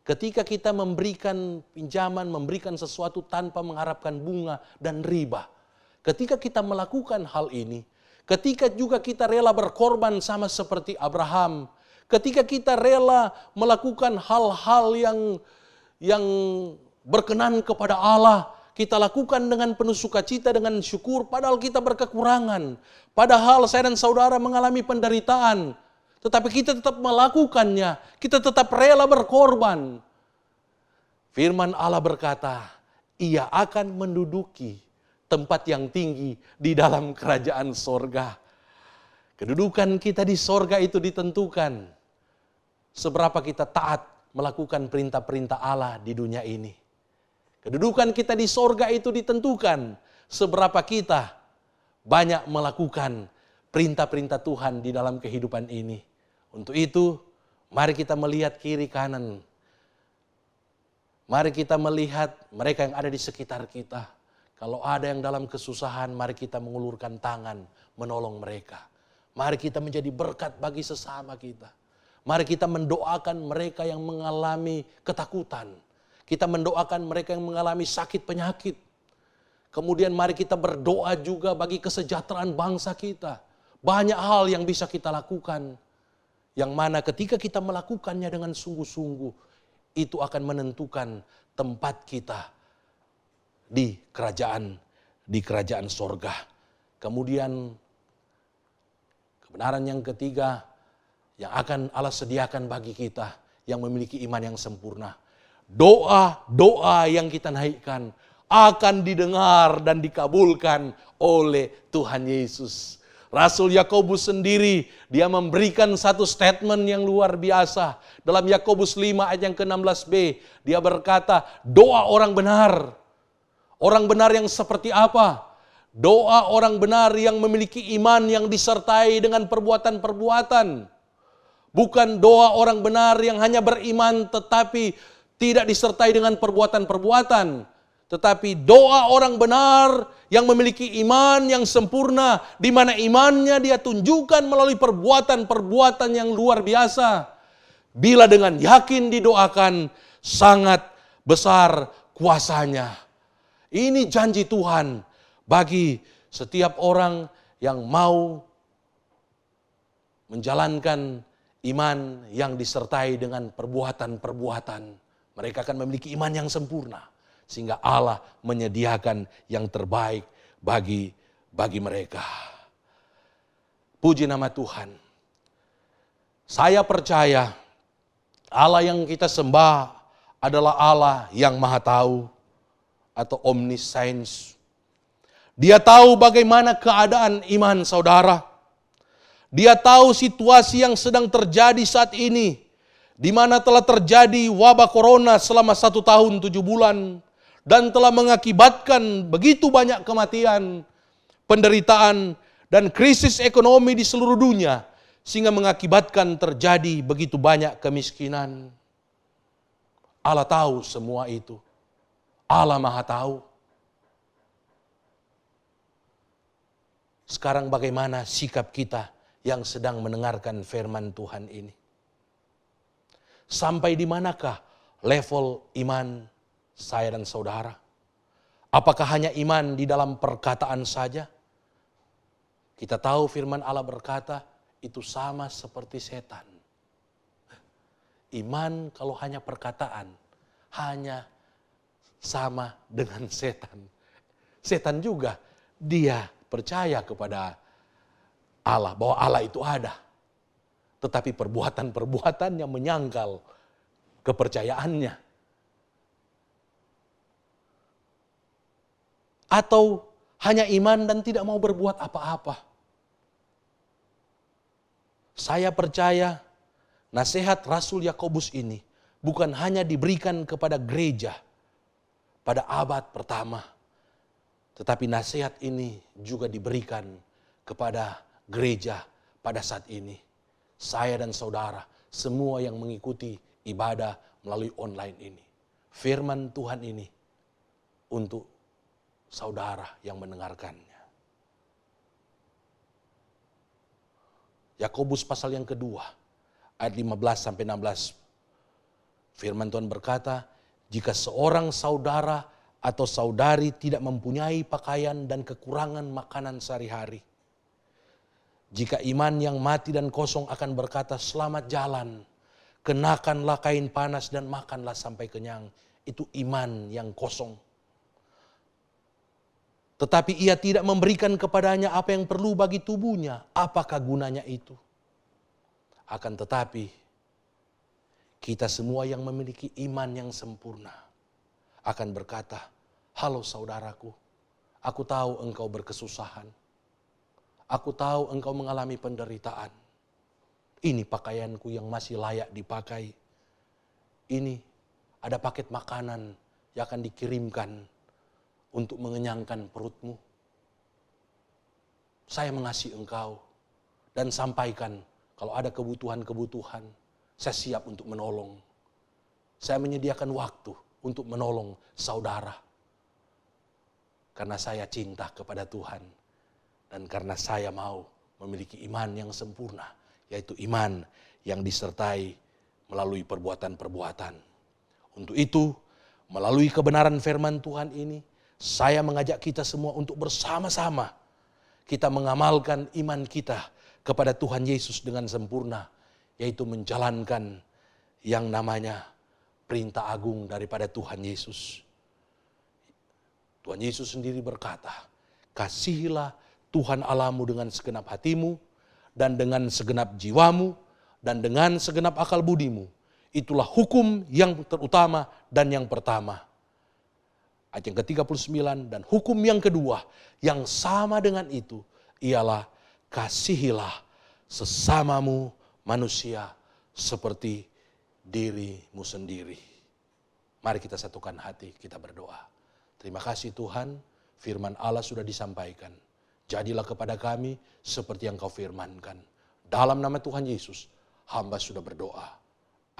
ketika kita memberikan pinjaman, memberikan sesuatu tanpa mengharapkan bunga dan riba. Ketika kita melakukan hal ini, ketika juga kita rela berkorban sama seperti Abraham, ketika kita rela melakukan hal-hal yang berkenan kepada Allah, kita lakukan dengan penuh sukacita, dengan syukur, padahal kita berkekurangan. Padahal saya dan saudara mengalami penderitaan, tetapi kita tetap melakukannya, kita tetap rela berkorban. Firman Allah berkata, ia akan menduduki tempat yang tinggi di dalam kerajaan sorga. Kedudukan kita di sorga itu ditentukan seberapa kita taat melakukan perintah-perintah Allah di dunia ini. Kedudukan kita di sorga itu ditentukan seberapa kita banyak melakukan perintah-perintah Tuhan di dalam kehidupan ini. Untuk itu, mari kita melihat kiri kanan. Mari kita melihat mereka yang ada di sekitar kita. Kalau ada yang dalam kesusahan, mari kita mengulurkan tangan menolong mereka. Mari kita menjadi berkat bagi sesama kita. Mari kita mendoakan mereka yang mengalami ketakutan. Kita mendoakan mereka yang mengalami sakit penyakit. Kemudian mari kita berdoa juga bagi kesejahteraan bangsa kita. Banyak hal yang bisa kita lakukan. Yang mana ketika kita melakukannya dengan sungguh-sungguh, itu akan menentukan tempat kita di kerajaan sorga. Kemudian kebenaran yang ketiga yang akan Allah sediakan bagi kita yang memiliki iman yang sempurna. Doa-doa yang kita naikkan akan didengar dan dikabulkan oleh Tuhan Yesus. Rasul Yakobus sendiri, dia memberikan satu statement yang luar biasa. Dalam Yakobus 5 ayat yang ke-16b, dia berkata, doa orang benar. Orang benar yang seperti apa? Doa orang benar yang memiliki iman yang disertai dengan perbuatan-perbuatan. Bukan doa orang benar yang hanya beriman tetapi tidak disertai dengan perbuatan-perbuatan. Tetapi doa orang benar yang memiliki iman yang sempurna, di mana imannya dia tunjukkan melalui perbuatan-perbuatan yang luar biasa. Bila dengan yakin didoakan, sangat besar kuasanya. Ini janji Tuhan bagi setiap orang yang mau menjalankan iman yang disertai dengan perbuatan-perbuatan. Mereka akan memiliki iman yang sempurna. Sehingga Allah menyediakan yang terbaik bagi mereka. Puji nama Tuhan. Saya percaya Allah yang kita sembah adalah Allah yang maha tahu atau omniscience. Dia tahu bagaimana keadaan iman saudara. Dia tahu situasi yang sedang terjadi saat ini, di mana telah terjadi wabah corona selama 1 tahun 7 bulan dan telah mengakibatkan begitu banyak kematian, penderitaan, dan krisis ekonomi di seluruh dunia, sehingga mengakibatkan terjadi begitu banyak kemiskinan. Allah tahu semua itu. Allah maha tahu. Sekarang bagaimana sikap kita yang sedang mendengarkan firman Tuhan ini? Sampai di manakah level iman saya dan saudara? Apakah hanya iman di dalam perkataan saja? Kita tahu firman Allah berkata, itu sama seperti setan. Iman kalau hanya perkataan, hanya sama dengan setan. Setan juga, dia percaya kepada Allah, bahwa Allah itu ada. Tetapi perbuatan-perbuatan yang menyangkal kepercayaannya. Atau hanya iman dan tidak mau berbuat apa-apa. Saya percaya nasihat Rasul Yakobus ini bukan hanya diberikan kepada gereja pada abad pertama. Tetapi nasihat ini juga diberikan kepada gereja pada saat ini. Saya dan saudara, semua yang mengikuti ibadah melalui online ini. Firman Tuhan ini untuk saudara yang mendengarkannya. Yakobus pasal yang kedua, ayat 15-16. Firman Tuhan berkata, jika seorang saudara atau saudari tidak mempunyai pakaian dan kekurangan makanan sehari-hari, jika iman yang mati dan kosong akan berkata, selamat jalan, kenakanlah kain panas dan makanlah sampai kenyang. Itu iman yang kosong. Tetapi ia tidak memberikan kepadanya apa yang perlu bagi tubuhnya. Apakah gunanya itu? Akan tetapi, kita semua yang memiliki iman yang sempurna akan berkata, halo saudaraku, aku tahu engkau berkesusahan. Aku tahu engkau mengalami penderitaan. Ini pakaianku yang masih layak dipakai. Ini ada paket makanan yang akan dikirimkan untuk mengenyangkan perutmu. Saya mengasihi engkau dan sampaikan kalau ada kebutuhan-kebutuhan, saya siap untuk menolong. Saya menyediakan waktu untuk menolong saudara. Karena saya cinta kepada Tuhan. Dan karena saya mau memiliki iman yang sempurna, yaitu iman yang disertai melalui perbuatan-perbuatan. Untuk itu, melalui kebenaran firman Tuhan ini, saya mengajak kita semua untuk bersama-sama kita mengamalkan iman kita kepada Tuhan Yesus dengan sempurna, yaitu menjalankan yang namanya perintah agung daripada Tuhan Yesus. Tuhan Yesus sendiri berkata, kasihilah Tuhan Allahmu dengan segenap hatimu, dan dengan segenap jiwamu, dan dengan segenap akal budimu. Itulah hukum yang terutama dan yang pertama. Ayat yang ke-39, dan hukum yang kedua yang sama dengan itu ialah kasihilah sesamamu manusia seperti dirimu sendiri. Mari kita satukan hati, kita berdoa. Terima kasih Tuhan, firman Allah sudah disampaikan. Jadilah kepada kami seperti yang kau firmankan. Dalam nama Tuhan Yesus, hamba sudah berdoa.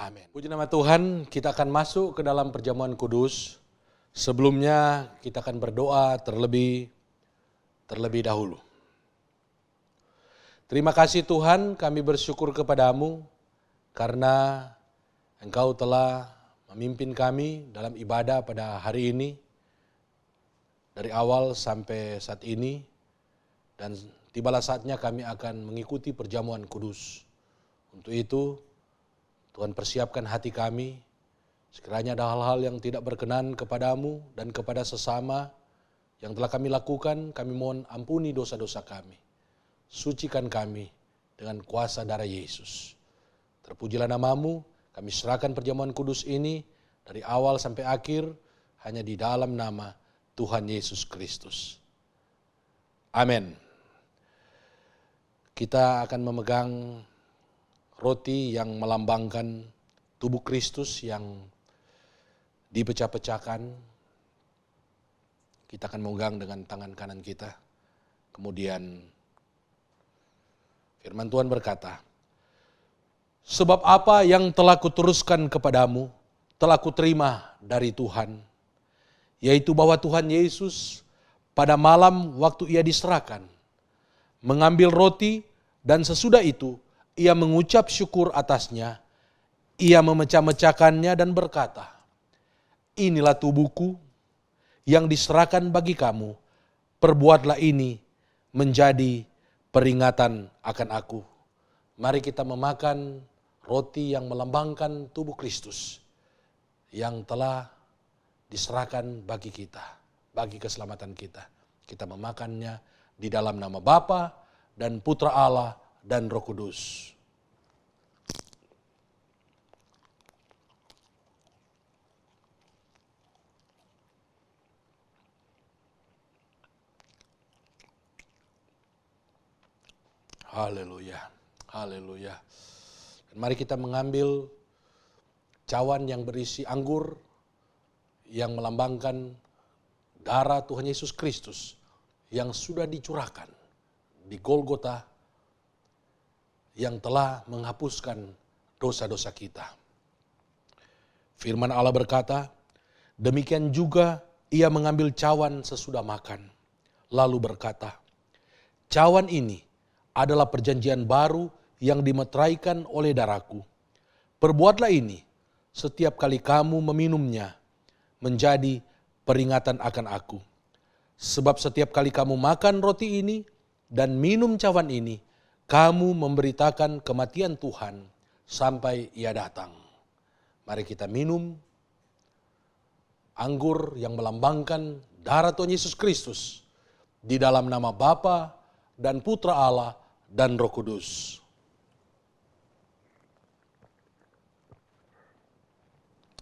Amin. Puji nama Tuhan, kita akan masuk ke dalam perjamuan kudus. Sebelumnya kita akan berdoa terlebih dahulu. Terima kasih Tuhan, kami bersyukur kepadamu karena Engkau telah memimpin kami dalam ibadah pada hari ini. Dari awal sampai saat ini. Dan tibalah saatnya kami akan mengikuti perjamuan kudus. Untuk itu, Tuhan persiapkan hati kami. Sekiranya ada hal-hal yang tidak berkenan kepadamu dan kepada sesama yang telah kami lakukan, kami mohon ampuni dosa-dosa kami. Sucikan kami dengan kuasa darah Yesus. Terpujilah namamu, kami serahkan perjamuan kudus ini dari awal sampai akhir hanya di dalam nama Tuhan Yesus Kristus. Amin. Kita akan memegang roti yang melambangkan tubuh Kristus yang dipecah-pecahkan. Kita akan memegang dengan tangan kanan kita. Kemudian firman Tuhan berkata, sebab apa yang telah kuteruskan kepadamu, telah kuterima dari Tuhan, yaitu bahwa Tuhan Yesus pada malam waktu ia diserahkan, mengambil roti dan sesudah itu ia mengucap syukur atasnya, ia memecah-mecahkannya dan berkata, inilah tubuhku yang diserahkan bagi kamu, perbuatlah ini menjadi peringatan akan aku. Mari kita memakan roti yang melambangkan tubuh Kristus yang telah diserahkan bagi kita, bagi keselamatan kita. Kita memakannya di dalam nama Bapa dan Putra Allah dan Roh Kudus. Haleluya, haleluya. Dan mari kita mengambil cawan yang berisi anggur yang melambangkan darah Tuhan Yesus Kristus yang sudah dicurahkan di Golgota yang telah menghapuskan dosa-dosa kita. Firman Allah berkata, demikian juga ia mengambil cawan sesudah makan, lalu berkata, cawan ini adalah perjanjian baru yang dimeteraikan oleh darahku. Perbuatlah ini setiap kali kamu meminumnya menjadi peringatan akan aku. Sebab setiap kali kamu makan roti ini dan minum cawan ini, kamu memberitakan kematian Tuhan sampai ia datang. Mari kita minum anggur yang melambangkan darah Tuhan Yesus Kristus di dalam nama Bapa dan Putra Allah dan Roh Kudus.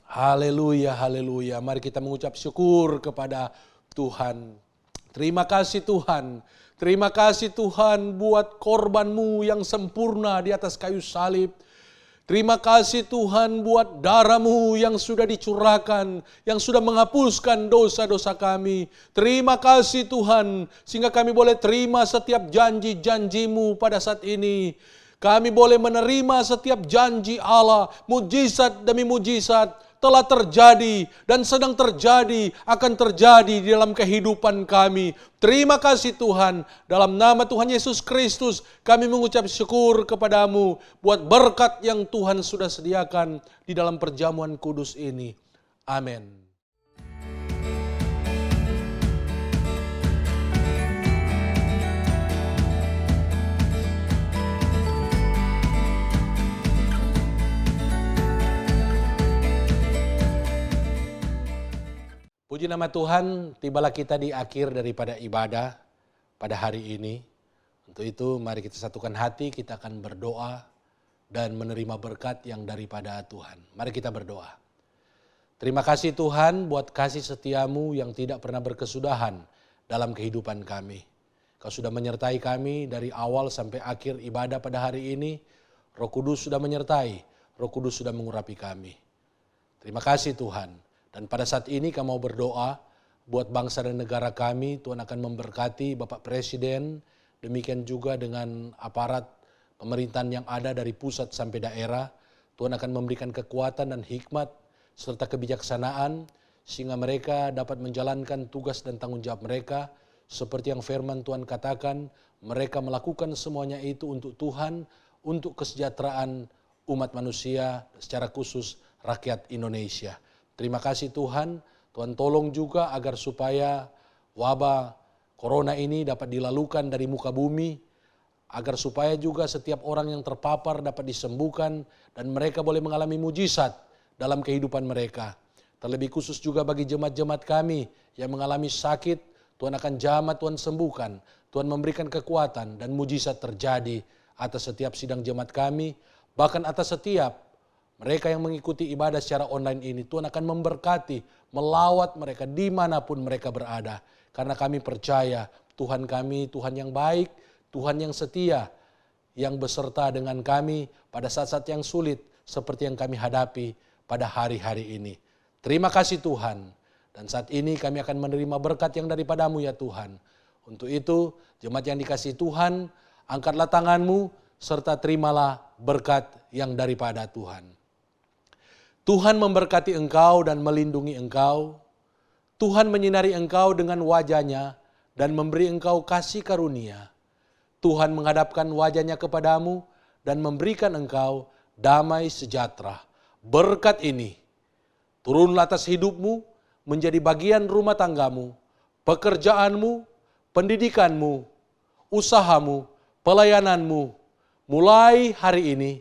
Haleluya, haleluya. Mari kita mengucap syukur kepada Tuhan. Terima kasih Tuhan. Terima kasih Tuhan buat korban-Mu yang sempurna di atas kayu salib. Terima kasih Tuhan buat darah-Mu yang sudah dicurahkan, yang sudah menghapuskan dosa-dosa kami. Terima kasih Tuhan, sehingga kami boleh terima setiap janji-janji-Mu pada saat ini. Kami boleh menerima setiap janji Allah, mujizat demi mujizat telah terjadi dan sedang terjadi, akan terjadi di dalam kehidupan kami. Terima kasih Tuhan, dalam nama Tuhan Yesus Kristus kami mengucap syukur kepadamu buat berkat yang Tuhan sudah sediakan di dalam perjamuan kudus ini. Amin. Puji nama Tuhan, tibalah kita di akhir daripada ibadah pada hari ini. Untuk itu mari kita satukan hati, kita akan berdoa dan menerima berkat yang daripada Tuhan. Mari kita berdoa. Terima kasih Tuhan buat kasih setiamu yang tidak pernah berkesudahan dalam kehidupan kami. Kau sudah menyertai kami dari awal sampai akhir ibadah pada hari ini. Roh Kudus sudah menyertai, Roh Kudus sudah mengurapi kami. Terima kasih Tuhan. Dan pada saat ini kami mau berdoa buat bangsa dan negara kami. Tuhan akan memberkati Bapak Presiden, demikian juga dengan aparat pemerintahan yang ada dari pusat sampai daerah. Tuhan akan memberikan kekuatan dan hikmat serta kebijaksanaan sehingga mereka dapat menjalankan tugas dan tanggung jawab mereka. Seperti yang firman Tuhan katakan, mereka melakukan semuanya itu untuk Tuhan, untuk kesejahteraan umat manusia, secara khusus rakyat Indonesia. Terima kasih Tuhan, Tuhan tolong juga agar supaya wabah corona ini dapat dilalukan dari muka bumi, agar supaya juga setiap orang yang terpapar dapat disembuhkan dan mereka boleh mengalami mujizat dalam kehidupan mereka. Terlebih khusus juga bagi jemaat-jemaat kami yang mengalami sakit, Tuhan akan jamah, Tuhan sembuhkan, Tuhan memberikan kekuatan dan mujizat terjadi atas setiap sidang jemaat kami, bahkan atas setiap mereka yang mengikuti ibadah secara online ini. Tuhan akan memberkati, melawat mereka dimanapun mereka berada. Karena kami percaya Tuhan kami, Tuhan yang baik, Tuhan yang setia, yang beserta dengan kami pada saat-saat yang sulit seperti yang kami hadapi pada hari-hari ini. Terima kasih Tuhan. Dan saat ini kami akan menerima berkat yang daripadamu ya Tuhan. Untuk itu, jemaat yang dikasihi Tuhan, angkatlah tanganmu serta terimalah berkat yang daripada Tuhan. Tuhan memberkati engkau dan melindungi engkau. Tuhan menyinari engkau dengan wajah-Nya dan memberi engkau kasih karunia. Tuhan menghadapkan wajah-Nya kepadamu dan memberikan engkau damai sejahtera. Berkat ini turunlah atas hidupmu, menjadi bagian rumah tanggamu, pekerjaanmu, pendidikanmu, usahamu, pelayananmu, mulai hari ini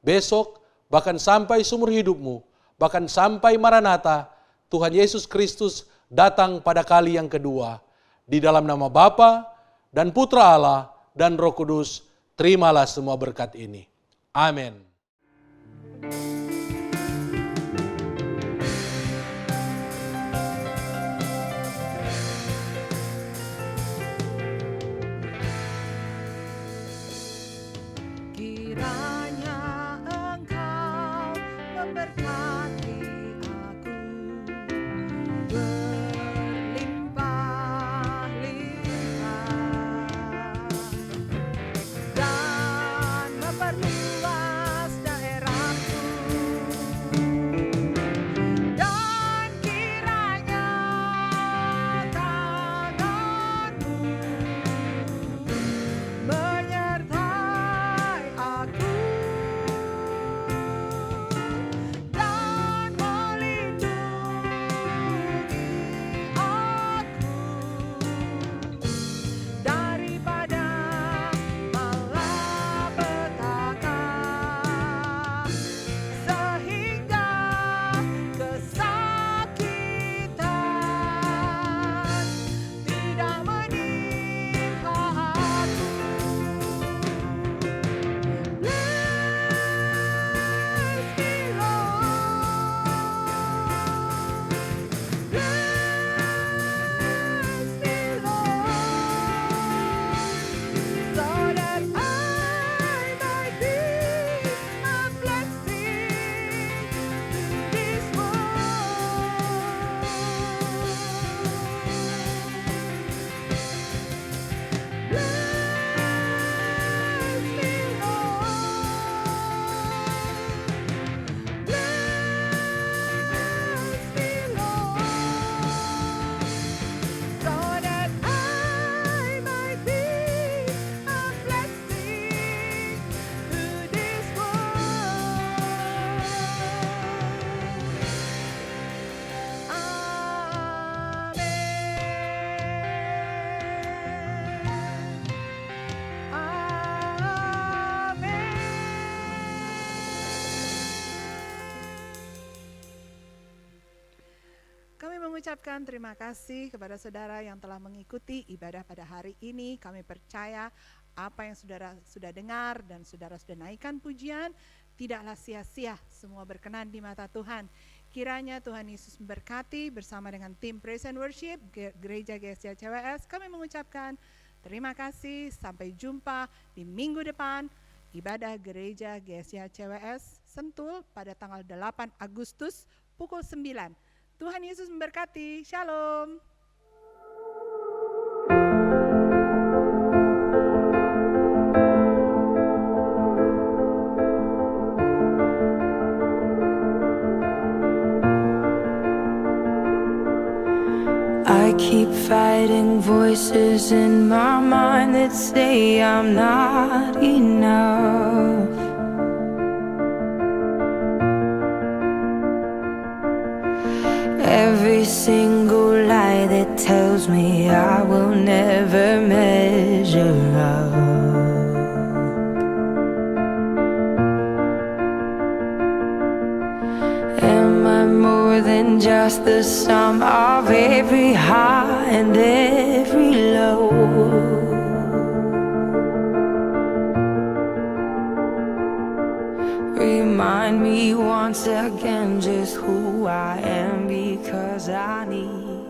besok, bahkan sampai seumur hidupmu, bahkan sampai Maranatha, Tuhan Yesus Kristus datang pada kali yang kedua. Di dalam nama Bapa dan Putra Allah dan Roh Kudus, terimalah semua berkat ini. Amin. Kiranya Engkau memberkati aku berlimpah-limpah dan memperluas daerahku, dan kiranya tangan-Mu menyertai aku dan melindungi aku daripada malapetaka, sehingga kesakitan tidak menimpa aku. Kami mengucapkan terima kasih kepada saudara yang telah mengikuti ibadah pada hari ini. Kami percaya apa yang saudara sudah dengar dan saudara sudah naikkan pujian tidaklah sia-sia, semua berkenan di mata Tuhan. Kiranya Tuhan Yesus memberkati bersama dengan tim Praise and Worship Gereja GSJ CWS. Kami mengucapkan terima kasih, sampai jumpa di minggu depan ibadah Gereja GSJ CWS Sentul pada tanggal 8 Agustus pukul 9. Tuhan Yesus memberkati. Shalom. I keep fighting voices in my mind that say I'm not enough. Every single lie that tells me I will never measure up. Am I more than just the sum of every high and every low? Remind me once again just who I am, because I need